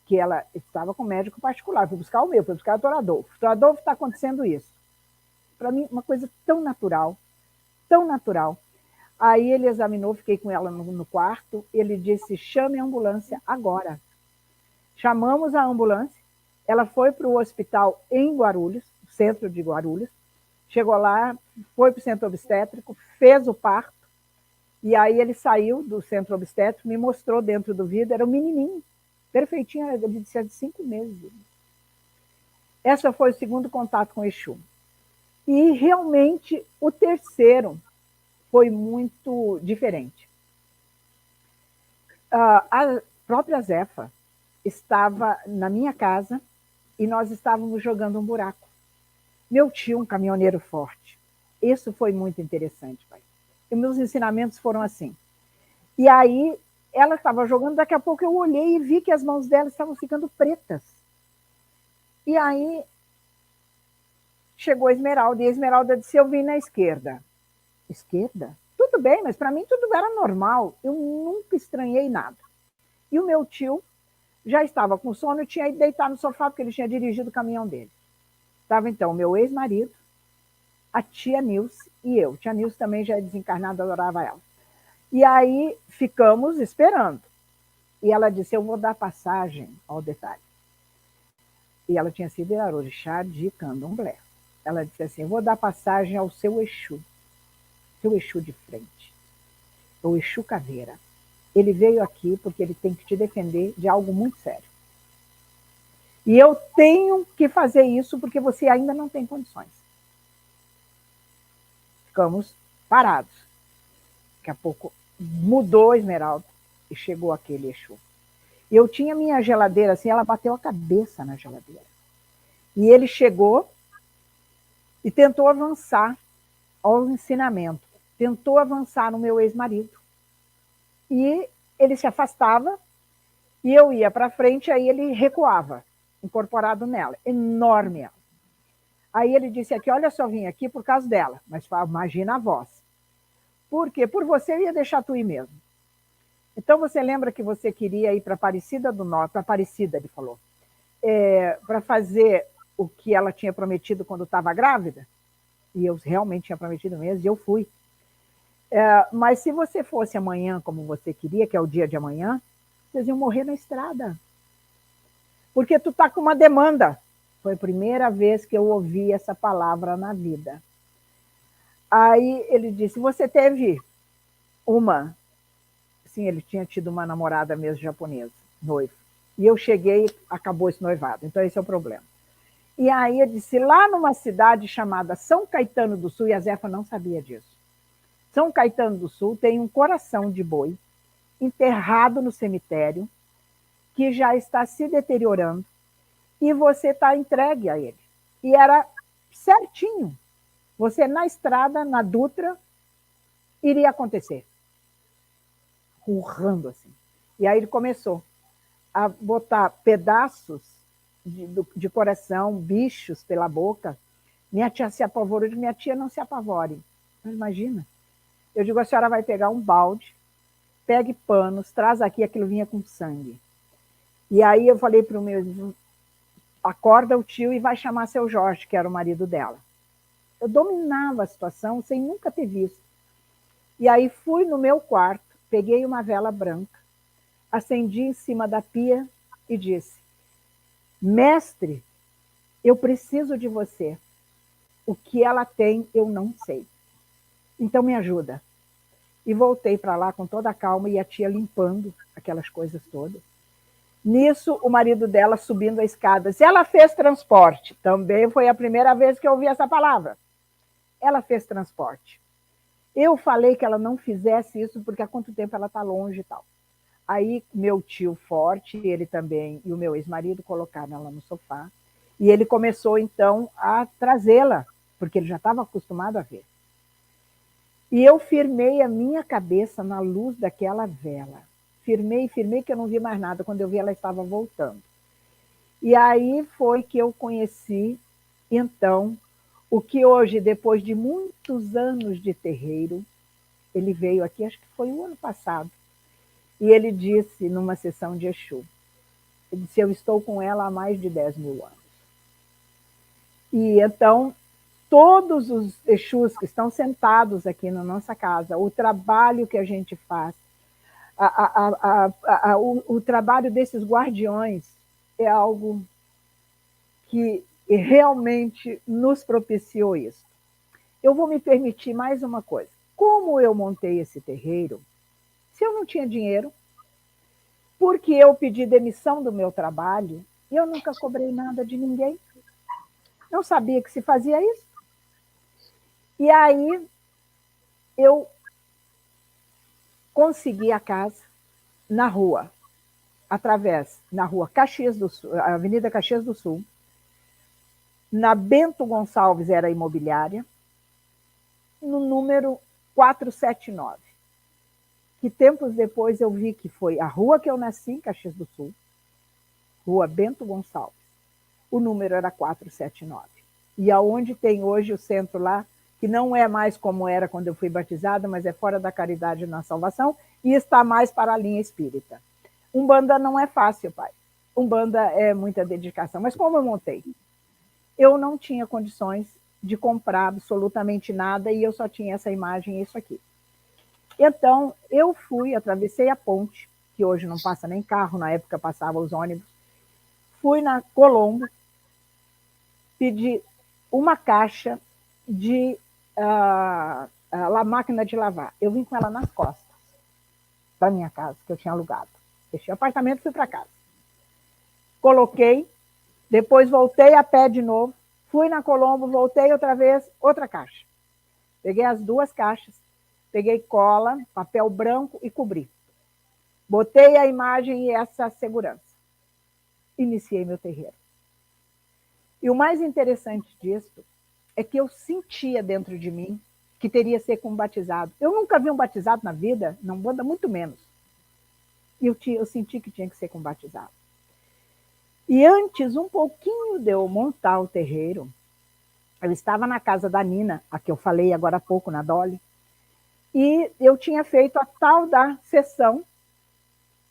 B: que ela estava com médico particular, fui buscar o meu, fui buscar o Dr. Adolfo. Dr. Adolfo, está acontecendo isso. Para mim, uma coisa tão natural, tão natural. Aí ele examinou, fiquei com ela no quarto, ele disse, chame a ambulância agora. Chamamos a ambulância, ela foi para o hospital em Guarulhos, centro de Guarulhos, chegou lá, foi para o centro obstétrico, fez o parto, e aí ele saiu do centro obstétrico, me mostrou dentro do vidro, era um menininho, perfeitinho, ele disse, de 5 meses. Esse foi o segundo contato com o Exu. E realmente o terceiro foi muito diferente. A própria Zefa estava na minha casa e nós estávamos jogando um buraco. Meu tio, um caminhoneiro forte. Isso foi muito interessante, pai. E meus ensinamentos foram assim. E aí, ela estava jogando, daqui a pouco eu olhei e vi que as mãos dela estavam ficando pretas. E aí, chegou a Esmeralda, e a Esmeralda disse, eu vim na esquerda. Esquerda? Tudo bem, mas para mim tudo era normal. Eu nunca estranhei nada. E o meu tio já estava com sono e tinha ido deitar no sofá, porque ele tinha dirigido o caminhão dele. Estava, então, o meu ex-marido, a tia Nilce e eu. Tia Nilce também já é desencarnada, adorava ela. E aí ficamos esperando. E ela disse, eu vou dar passagem ao detalhe. E ela tinha sido a orixá de Candomblé. Ela disse assim, eu vou dar passagem ao seu Exu de frente, o Exu Caveira. Ele veio aqui porque ele tem que te defender de algo muito sério. E eu tenho que fazer isso porque você ainda não tem condições. Ficamos parados. Daqui a pouco mudou a Esmeralda e chegou aquele Exu. E eu tinha minha geladeira assim, ela bateu a cabeça na geladeira. E ele chegou e tentou avançar ao ensinamento. Tentou avançar no meu ex-marido. E ele se afastava e eu ia para frente, aí ele recuava, incorporado nela, enorme ela. Aí ele disse aqui, olha só, vim aqui por causa dela, mas imagina a voz. Por quê? Por você eu ia deixar tu ir mesmo. Então você lembra que você queria ir para Aparecida do Norte, para Aparecida, ele falou, para fazer o que ela tinha prometido quando estava grávida? E eu realmente tinha prometido mesmo, e eu fui. Mas se você fosse amanhã como você queria, que é o dia de amanhã, vocês iam morrer na estrada. Porque tu tá com uma demanda. Foi a primeira vez que eu ouvi essa palavra na vida. Aí ele disse, você teve uma... Sim, ele tinha tido uma namorada mesmo japonesa, noiva. E eu cheguei, acabou esse noivado. Então esse é o problema. E aí eu disse, lá numa cidade chamada São Caetano do Sul, e a Zefa não sabia disso. São Caetano do Sul tem um coração de boi enterrado no cemitério que já está se deteriorando e você está entregue a ele. E era certinho. Você na estrada, na Dutra, iria acontecer. Urrando assim. E aí ele começou a botar pedaços de coração, bichos pela boca. Minha tia se apavorou, eu digo, minha tia não se apavore. Mas imagina. Eu digo, a senhora vai pegar um balde, pegue panos, traz aqui, aquilo vinha com sangue. E aí eu falei para o meu, acorda o tio e vai chamar seu Jorge, que era o marido dela. Eu dominava a situação sem nunca ter visto. E aí fui no meu quarto, peguei uma vela branca, acendi em cima da pia e disse, mestre, eu preciso de você. O que ela tem, eu não sei. Então me ajuda. E voltei para lá com toda a calma e a tia limpando aquelas coisas todas. Nisso, o marido dela subindo a escada. Se ela fez transporte, também foi a primeira vez que eu ouvi essa palavra. Ela fez transporte. Eu falei que ela não fizesse isso porque há quanto tempo ela está longe e tal. Aí meu tio forte, ele também, e o meu ex-marido colocaram ela no sofá. E ele começou então a trazê-la, porque ele já estava acostumado a ver. E eu firmei a minha cabeça na luz daquela vela. firmei, que eu não vi mais nada. Quando eu vi, ela estava voltando. E aí foi que eu conheci, então, o que hoje, depois de muitos anos de terreiro, ele veio aqui, acho que foi o ano passado, e ele disse, numa sessão de Exu, ele disse, eu estou com ela há mais de 10 mil anos. E então, todos os Exus que estão sentados aqui na nossa casa, o trabalho que a gente faz, o trabalho desses guardiões é algo que realmente nos propiciou isso. Eu vou me permitir mais uma coisa. Como eu montei esse terreiro, se eu não tinha dinheiro, porque eu pedi demissão do meu trabalho, e eu nunca cobrei nada de ninguém. Não sabia que se fazia isso. E aí eu consegui a casa na rua, na rua Caxias do Sul, Avenida Caxias do Sul, na Bento Gonçalves era a imobiliária, no número 479, que tempos depois eu vi que foi a rua que eu nasci, em Caxias do Sul, Rua Bento Gonçalves. O número era 479. E aonde tem hoje o centro lá, que não é mais como era quando eu fui batizada, mas é fora da Caridade na Salvação, e está mais para a linha espírita. Umbanda não é fácil, pai. Umbanda é muita dedicação. Mas como eu montei? Eu não tinha condições de comprar absolutamente nada e eu só tinha essa imagem e isso aqui. Então, eu fui, atravessei a ponte, que hoje não passa nem carro, na época passava os ônibus, fui na Colombo, pedi uma caixa de máquina de lavar. Eu vim com ela nas costas da minha casa, que eu tinha alugado. Fechei o apartamento e fui para casa. Coloquei, depois voltei a pé de novo, fui na Colombo, voltei outra vez, outra caixa. Peguei as duas caixas, peguei cola, papel branco e cobri. Botei a imagem e essa segurança. Iniciei meu terreiro. E o mais interessante disso é que eu sentia dentro de mim que teria que ser com um batizado. Eu nunca vi um batizado na vida, não Umbanda muito menos. E eu senti que tinha que ser com um batizado. E antes, um pouquinho de eu montar o terreiro, eu estava na casa da Nina, a que eu falei agora há pouco, na Dolly, e eu tinha feito a tal da sessão,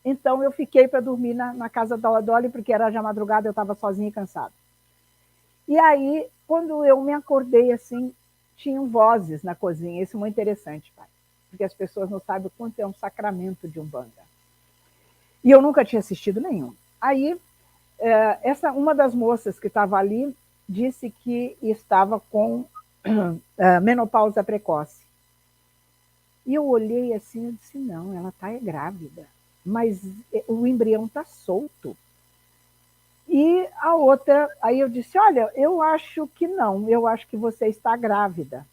B: então eu fiquei para dormir na casa da Dolly, porque era já madrugada, eu estava sozinha e cansada. E aí, quando eu me acordei assim, tinham vozes na cozinha, isso é muito interessante, pai, porque as pessoas não sabem o quanto é um sacramento de Umbanda. E eu nunca tinha assistido nenhum. Aí, uma das moças que estava ali disse que estava com menopausa precoce. E eu olhei assim e disse, não, ela está grávida, mas o embrião está solto. E a outra, aí eu disse, olha, eu acho que não, eu acho que você está grávida.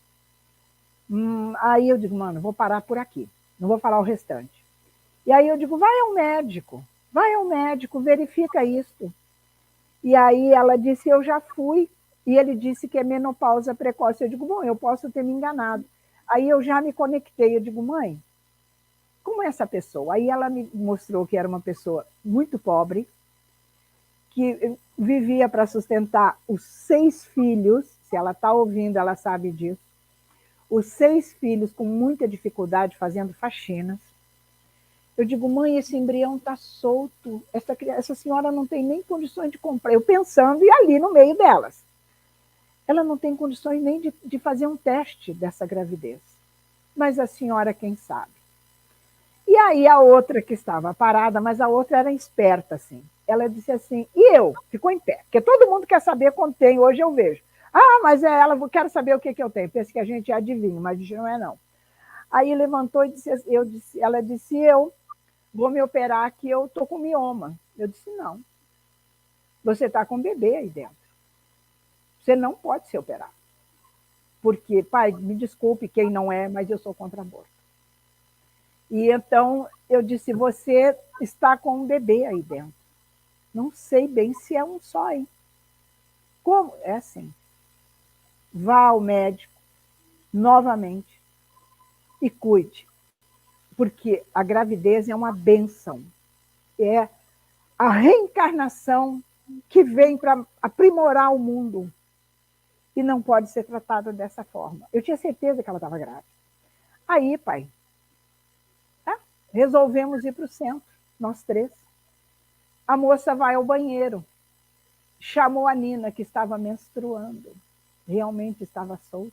B: Aí eu digo, mano, vou parar por aqui, não vou falar o restante. E aí eu digo, vai ao médico, verifica isso. E aí ela disse, eu já fui, e ele disse que é menopausa precoce. Eu digo, bom, eu posso ter me enganado. Aí eu já me conectei, eu digo, mãe, como é essa pessoa? Aí ela me mostrou que era uma pessoa muito pobre, que vivia para sustentar os 6 filhos, se ela está ouvindo, ela sabe disso, os 6 filhos com muita dificuldade, fazendo faxinas. Eu digo, mãe, esse embrião está solto, essa senhora não tem nem condições de comprar. Eu pensando e ali no meio delas. Ela não tem condições nem de fazer um teste dessa gravidez. Mas a senhora, quem sabe? E aí a outra que estava parada, mas a outra era esperta, assim. Ela disse assim, e eu? Ficou em pé, porque todo mundo quer saber quando tem, hoje eu vejo. Ah, mas é ela, eu quero saber o que eu tenho. Pensa que a gente é adivinho, mas não é não. Aí levantou e disse, ela disse, eu vou me operar que eu estou com mioma. Eu disse, não. Você está com um bebê aí dentro. Você não pode se operar. Porque, pai, me desculpe quem não é, mas eu sou contra aborto. E então eu disse, você está com um bebê aí dentro. Não sei bem se é um só, hein? Como? É assim. Vá ao médico novamente e cuide. porque a gravidez é uma bênção, é a reencarnação que vem para aprimorar o mundo e não pode ser tratada dessa forma. Eu tinha certeza que ela estava grávida. Aí, pai, resolvemos ir para o centro, nós três. A moça vai ao banheiro, chamou a Nina, que estava menstruando, realmente estava solta.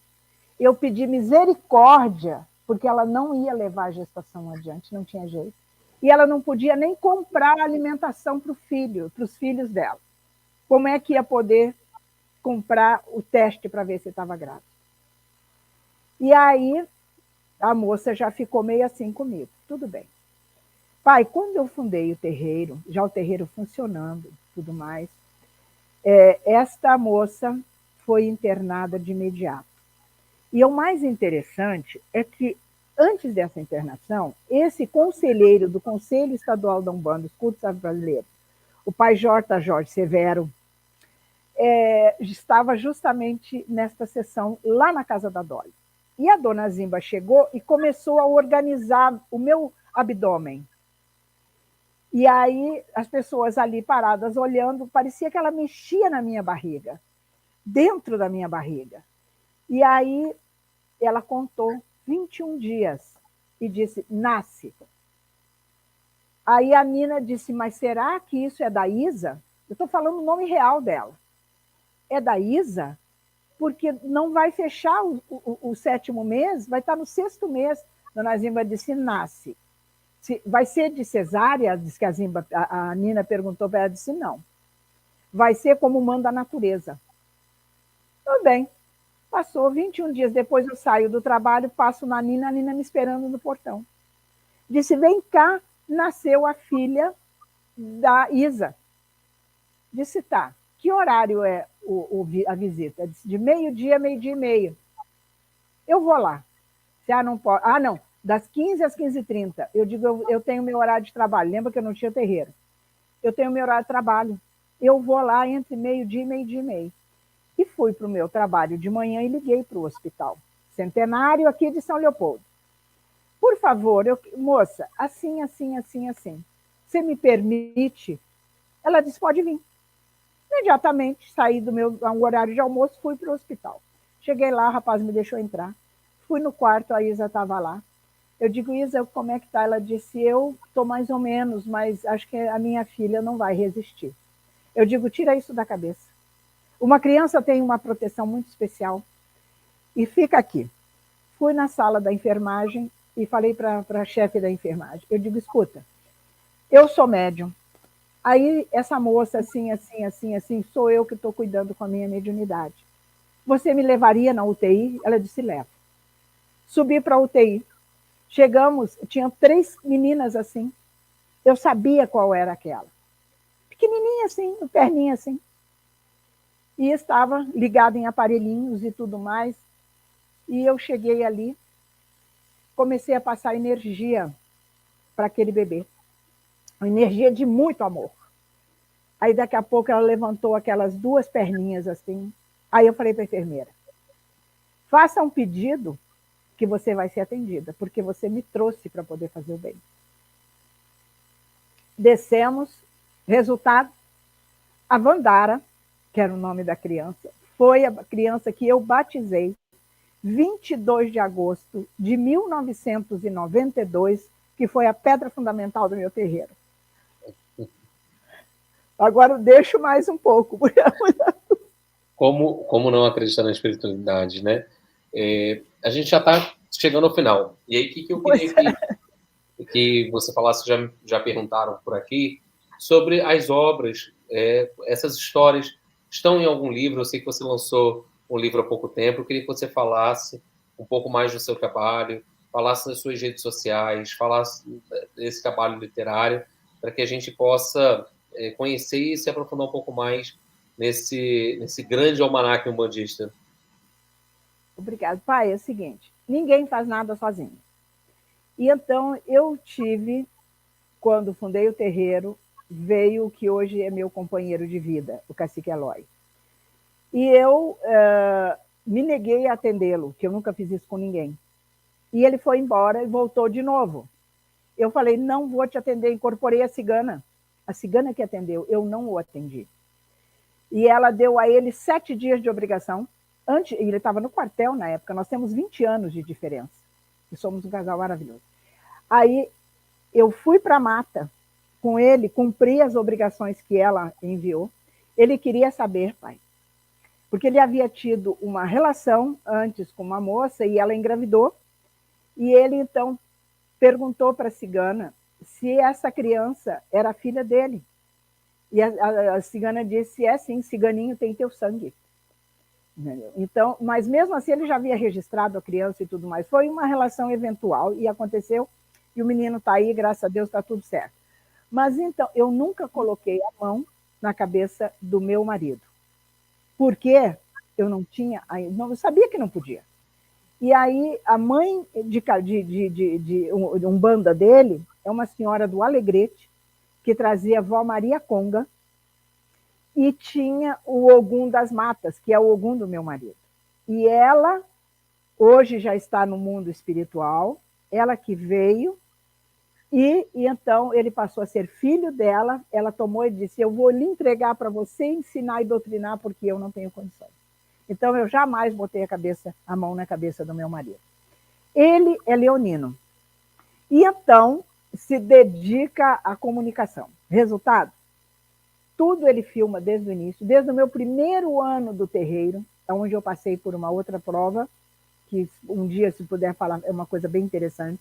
B: Eu pedi misericórdia, porque ela não ia levar a gestação adiante, não tinha jeito. E ela não podia nem comprar alimentação para os filhos dela. Como é que ia poder comprar o teste para ver se estava grávida? E aí a moça já ficou meio assim comigo. Tudo bem. Pai, quando eu fundei o terreiro, já o terreiro funcionando, tudo mais, esta moça foi internada de imediato. E o mais interessante é que, antes dessa internação, esse conselheiro do Conselho Estadual da Umbanda dos Cultos Brasileiros, o pai Jorge Severo, estava justamente nesta sessão lá na casa da Dolly. E a dona Zimba chegou e começou a organizar o meu abdômen. E aí as pessoas ali paradas olhando, parecia que ela mexia na minha barriga, dentro da minha barriga. E aí ela contou 21 dias e disse, nasce. Aí a Nina disse, mas será que isso é da Isa? Eu estou falando o nome real dela. É da Isa? Porque não vai fechar o 7º mês, vai estar no 6º mês. Dona Zimba disse, nasce. Vai ser de cesárea? Diz que a Nina perguntou para ela, disse, não. Vai ser como manda a natureza. Tudo bem. Passou 21 dias depois, eu saio do trabalho, passo na Nina, a Nina me esperando no portão. Disse, vem cá, nasceu a filha da Isa. Disse, tá. Que horário é a visita? Disse, de meio-dia, meio-dia e meio. Eu vou lá. Disse, não pode. Não. Das 15 às 15h30. Eu digo, eu tenho meu horário de trabalho. Lembra que eu não tinha terreiro? Eu tenho meu horário de trabalho. Eu vou lá entre meio-dia e meio-dia e meio. E fui para o meu trabalho de manhã e liguei para o hospital Centenário aqui de São Leopoldo. Por favor, moça, assim, assim, assim, assim. Você me permite? Ela disse, pode vir. Imediatamente, saí do meu horário de almoço, fui para o hospital. Cheguei lá, o rapaz me deixou entrar. Fui no quarto, a Isa estava lá. Eu digo, Isa, como é que está? Ela disse, eu estou mais ou menos, mas acho que a minha filha não vai resistir. Eu digo, tira isso da cabeça. Uma criança tem uma proteção muito especial. E fica aqui. Fui na sala da enfermagem e falei para a chefe da enfermagem. Eu digo, escuta, eu sou médium. Aí essa moça, assim, assim, assim, assim, sou eu que estou cuidando com a minha mediunidade. Você me levaria na UTI? Ela disse, leva. Subi para a UTI. Chegamos, tinham 3 meninas assim. Eu sabia qual era aquela. Pequenininha assim, perninha assim. E estava ligada em aparelhinhos e tudo mais. E eu cheguei ali, comecei a passar energia para aquele bebê. Uma energia de muito amor. Aí daqui a pouco ela levantou aquelas 2 perninhas assim. Aí eu falei para a enfermeira, faça um pedido que você vai ser atendida, porque você me trouxe para poder fazer o bem. Descemos, resultado, a Vandara, que era o nome da criança, foi a criança que eu batizei 22 de agosto de 1992, que foi a pedra fundamental do meu terreiro. Agora eu deixo mais um pouco.
A: Como não acreditar na espiritualidade, né? A gente já está chegando ao final. E aí, o que eu queria que você falasse, já perguntaram por aqui, sobre as obras, essas histórias estão em algum livro? Eu sei que você lançou um livro há pouco tempo, eu queria que você falasse um pouco mais do seu trabalho, falasse das suas redes sociais, falasse desse trabalho literário, para que a gente possa conhecer e se aprofundar um pouco mais nesse grande almanaque umbandista.
B: Obrigado. Pai, é o seguinte, ninguém faz nada sozinho. E então eu tive, quando fundei o terreiro, veio o que hoje é meu companheiro de vida, o cacique Eloy. E eu me neguei a atendê-lo, que eu nunca fiz isso com ninguém. E ele foi embora e voltou de novo. Eu falei, não vou te atender, incorporei a cigana que atendeu, eu não o atendi. E ela deu a ele 7 dias de obrigação, antes, ele estava no quartel na época, nós temos 20 anos de diferença, e somos um casal maravilhoso. Aí eu fui para a mata com ele, cumpri as obrigações que ela enviou. Ele queria saber, pai, porque ele havia tido uma relação antes com uma moça e ela engravidou, e ele então perguntou para a cigana se essa criança era filha dele. E a cigana disse, sim, ciganinho tem teu sangue. Então, mas mesmo assim ele já havia registrado a criança e tudo mais. Foi uma relação eventual e aconteceu, e o menino está aí, graças a Deus está tudo certo. Mas então, eu nunca coloquei a mão na cabeça do meu marido. Por quê? Eu não tinha, eu sabia que não podia. E aí a mãe de Umbanda dele é uma senhora do Alegrete, que trazia Vó Maria Conga, e tinha o Ogum das Matas, que é o Ogum do meu marido. E ela, hoje já está no mundo espiritual, ela que veio, e então ele passou a ser filho dela, ela tomou e disse, eu vou lhe entregar para você ensinar e doutrinar, porque eu não tenho condições. Então eu jamais botei a mão na cabeça do meu marido. Ele é leonino. E então se dedica à comunicação. Resultado? Tudo ele filma desde o início, desde o meu primeiro ano do terreiro, onde eu passei por uma outra prova, que um dia, se puder falar, é uma coisa bem interessante,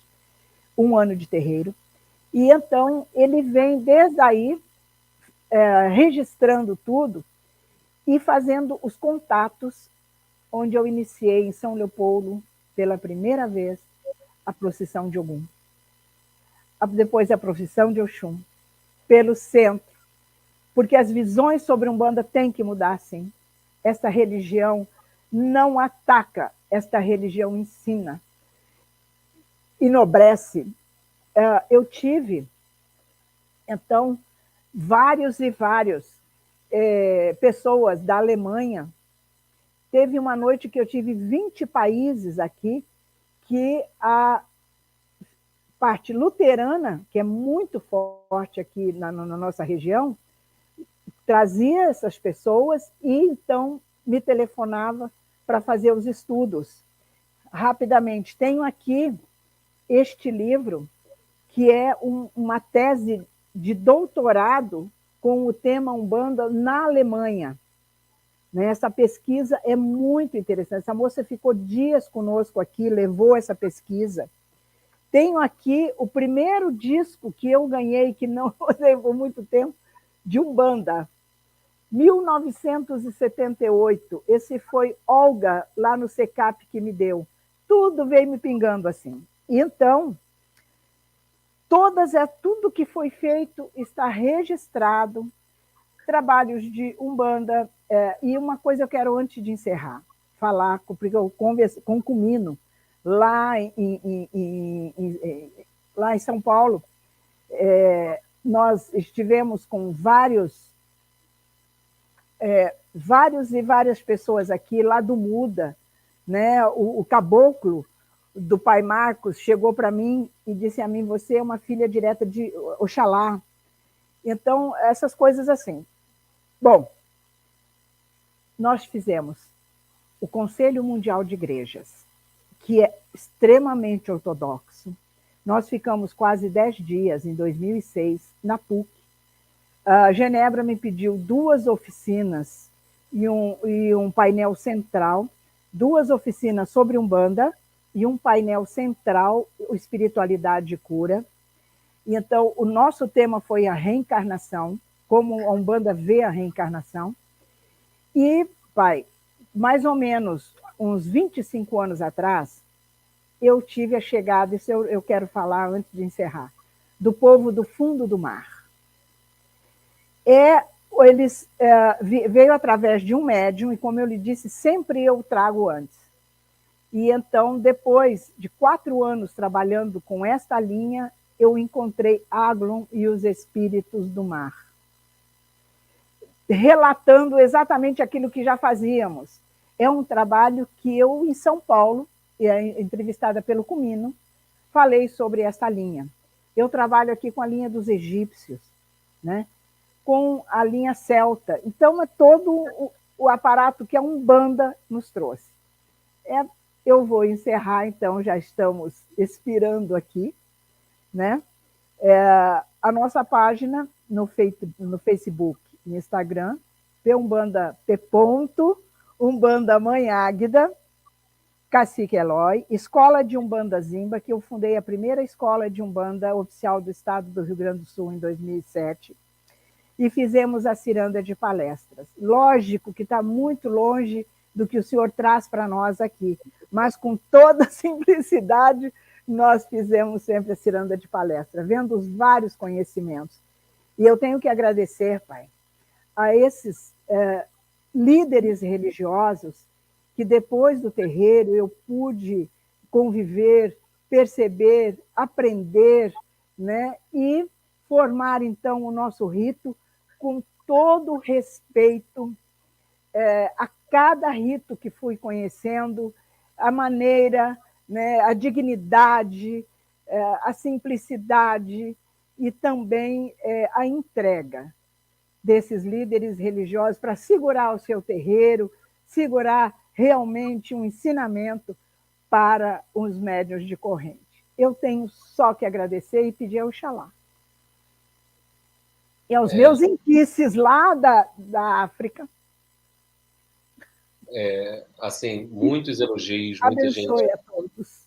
B: 1 ano de terreiro. E então ele vem desde aí, registrando tudo e fazendo os contatos, onde eu iniciei em São Leopoldo, pela primeira vez, a procissão de Ogum. Depois a procissão de Oxum, pelo centro, porque as visões sobre Umbanda têm que mudar, sim. Essa religião não ataca, esta religião ensina, enobrece. Eu tive, então, vários pessoas da Alemanha. Teve uma noite que eu tive 20 países aqui, que a parte luterana, que é muito forte aqui na nossa região, trazia essas pessoas e então me telefonava para fazer os estudos. Rapidamente, tenho aqui este livro, que é uma tese de doutorado com o tema Umbanda na Alemanha. Essa pesquisa é muito interessante. Essa moça ficou dias conosco aqui, levou essa pesquisa. Tenho aqui o primeiro disco que eu ganhei, que não usei por muito tempo, de Umbanda, 1978. Esse foi Olga, lá no SECAP, que me deu. Tudo veio me pingando assim. Então, tudo que foi feito está registrado, trabalhos de Umbanda. E uma coisa eu quero, antes de encerrar, falar, porque eu conversei com o Cumino, lá em São Paulo. Nós estivemos com várias pessoas aqui, lá do Muda, né? O caboclo do pai Marcos chegou para mim e disse a mim, você é uma filha direta de Oxalá. Então, essas coisas assim. Bom, nós fizemos o Conselho Mundial de Igrejas, que é extremamente ortodoxo. Nós ficamos quase 10 dias, em 2006, na PUC. A Genebra me pediu 2 oficinas e um painel central, 2 oficinas sobre Umbanda e um painel central, espiritualidade e cura. E então, o nosso tema foi a reencarnação, como a Umbanda vê a reencarnação. E, pai, mais ou menos uns 25 anos atrás, eu tive a chegada, isso eu quero falar antes de encerrar, do povo do fundo do mar. Eles veio através de um médium, e como eu lhe disse, sempre eu trago antes. E então, depois de 4 anos trabalhando com esta linha, eu encontrei Aglon e os espíritos do mar, relatando exatamente aquilo que já fazíamos. É um trabalho que eu, em São Paulo, entrevistada pelo Cumino, falei sobre essa linha. Eu trabalho aqui com a linha dos egípcios, né? Com a linha celta. Então, é todo o aparato que a Umbanda nos trouxe. Eu vou encerrar, então, já estamos expirando aqui, né? A nossa página no Facebook e Instagram, Umbanda P. Umbanda Mãe Águida, Cacique Eloy, Escola de Umbanda Zimba, que eu fundei a primeira escola de Umbanda oficial do estado do Rio Grande do Sul em 2007, e fizemos a ciranda de palestras. Lógico que está muito longe do que o senhor traz para nós aqui, mas com toda simplicidade nós fizemos sempre a ciranda de palestra, vendo os vários conhecimentos. E eu tenho que agradecer, pai, a esses líderes religiosos que depois do terreiro eu pude conviver, perceber, aprender, né? E formar, então, o nosso rito com todo o respeito a cada rito que fui conhecendo, a maneira, né, a dignidade, a simplicidade e também a entrega desses líderes religiosos para segurar o seu terreiro, segurar realmente um ensinamento para os médiuns de corrente. Eu tenho só que agradecer e pedir ao Oxalá. E aos meus inquices lá da África.
A: Assim, muitos elogios,
B: Abençoe a todos.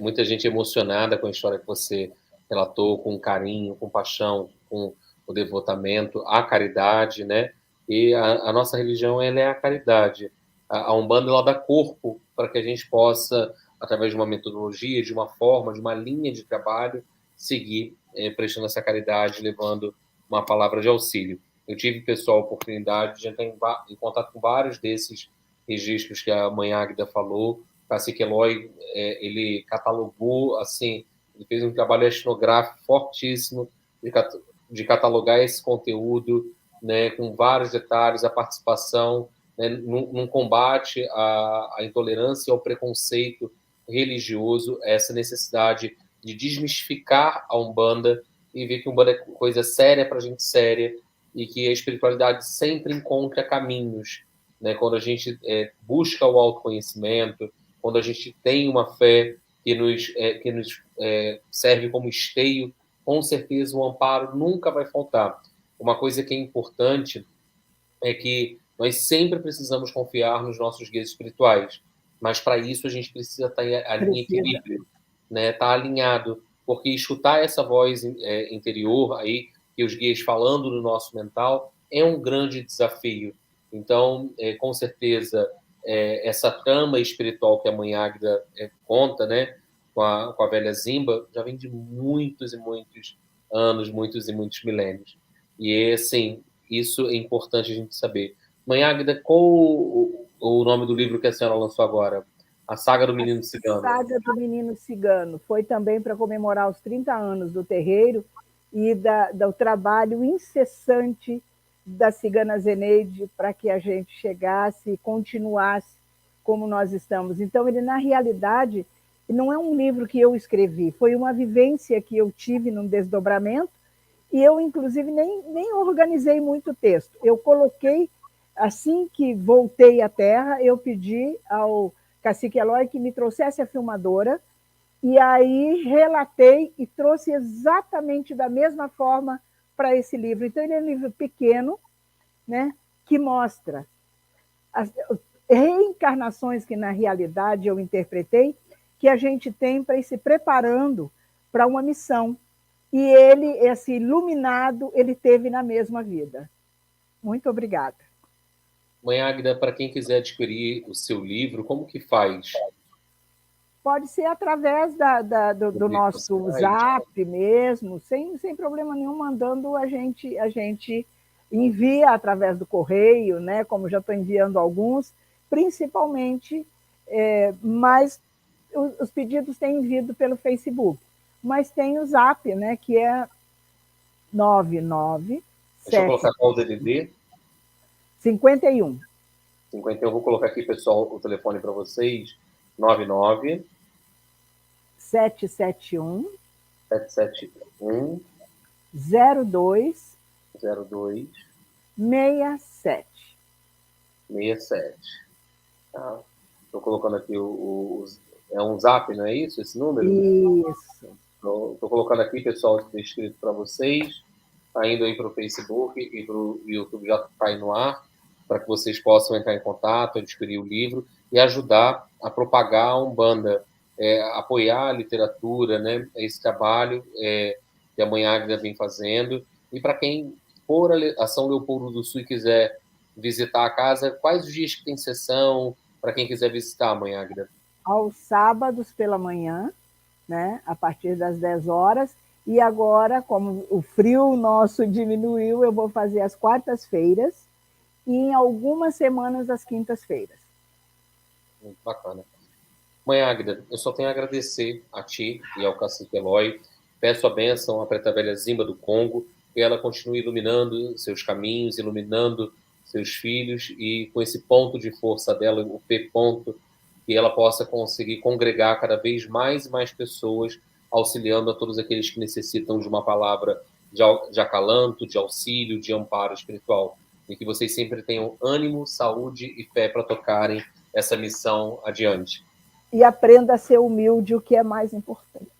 A: Muita gente emocionada com a história que você relatou, com carinho, com paixão, com o devotamento, a caridade, né? E a nossa religião, ela é a caridade. A Umbanda, ela dá corpo para que a gente possa, através de uma metodologia, de uma forma, de uma linha de trabalho, seguir prestando essa caridade, levando uma palavra de auxílio. Eu tive, pessoal, a oportunidade de entrar em contato com vários desses registros que a Mãe Águida falou. O Cacique Eloy, ele catalogou, assim, ele fez um trabalho etnográfico fortíssimo de catalogar esse conteúdo, né, com vários detalhes, a participação, né, num combate à intolerância e ao preconceito religioso, essa necessidade de desmistificar a Umbanda e ver que a Umbanda é coisa séria para gente séria e que a espiritualidade sempre encontra caminhos, né, quando a gente busca o autoconhecimento, quando a gente tem uma fé que nos serve como esteio, com certeza o amparo nunca vai faltar. Uma coisa que é importante é que nós sempre precisamos confiar nos nossos guias espirituais, mas para isso a gente precisa estar em equilíbrio, né? Estar alinhado, porque escutar essa voz interior aí, que os guias falando no nosso mental, é um grande desafio. Então, com certeza, essa trama espiritual que a Mãe Águida conta, né, com a velha Zimba, já vem de muitos e muitos anos, muitos e muitos milênios. E, assim, isso é importante a gente saber. Mãe Águida, qual o nome do livro que a senhora lançou agora? A Saga do Menino Cigano.
B: A Saga do Menino Cigano. Foi também para comemorar os 30 anos do terreiro e do trabalho incessante da cigana Zeneide para que a gente chegasse e continuasse como nós estamos. Então, ele, na realidade, não é um livro que eu escrevi, foi uma vivência que eu tive num desdobramento e eu, inclusive, nem organizei muito o texto. Eu coloquei, assim que voltei à Terra, eu pedi ao Cacique Eloy que me trouxesse a filmadora, e aí relatei e trouxe exatamente da mesma forma para esse livro. Então, ele é um livro pequeno, né, que mostra as reencarnações que, na realidade, eu interpretei, que a gente tem para ir se preparando para uma missão. E ele, esse iluminado, ele teve na mesma vida. Muito obrigada.
A: Mãe Águida, para quem quiser adquirir o seu livro, como que faz?
B: Pode ser através do nosso Zap mesmo, sem problema nenhum, mandando a gente envia através do correio, né? Como já estou enviando alguns, principalmente, mas os pedidos têm vindo pelo Facebook. Mas tem o Zap, né? Que é 99.
A: Deixa eu colocar qual o DDD?
B: 51.
A: 51, vou colocar aqui, pessoal, o telefone para vocês. 99
B: 771
A: 771
B: 02
A: 02
B: 67.
A: 67. Tá? Estou colocando aqui é um zap, não é isso? Esse número?
B: Isso.
A: Estou colocando aqui, pessoal, está escrito para vocês. Está indo aí para o Facebook e para o YouTube, já está aí no ar, para que vocês possam entrar em contato, adquirir o livro e ajudar a propagar a Umbanda, apoiar a literatura, né? Esse trabalho que a Mãe Águida vem fazendo. E para quem for a São Leopoldo do Sul e quiser visitar a casa, quais os dias que tem sessão para quem quiser visitar a Mãe Águida?
B: Aos sábados pela manhã, né, a partir das 10 horas. E agora, como o frio nosso diminuiu, eu vou fazer às quartas-feiras e em algumas semanas às quintas-feiras.
A: Muito bacana. Mãe Águida, eu só tenho a agradecer a ti e ao Cacique Eloy. Peço a bênção à Preta Velha Zimba do Congo, que ela continue iluminando seus caminhos, iluminando seus filhos e com esse ponto de força dela, o P-ponto, que ela possa conseguir congregar cada vez mais e mais pessoas, auxiliando a todos aqueles que necessitam de uma palavra de acalanto, de auxílio, de amparo espiritual. E que vocês sempre tenham ânimo, saúde e fé para tocarem essa missão adiante.
B: E aprenda a ser humilde, o que é mais importante.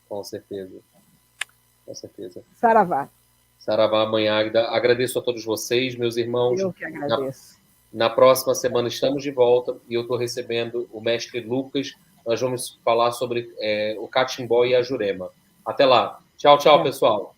A: Com certeza. Com certeza.
B: Saravá.
A: Saravá, Mãe Águida. Agradeço a todos vocês, meus irmãos.
B: Eu que agradeço.
A: Na próxima semana estamos de volta e eu estou recebendo o mestre Lucas. Nós vamos falar sobre o Catimbó e a Jurema. Até lá. Tchau, tchau, pessoal.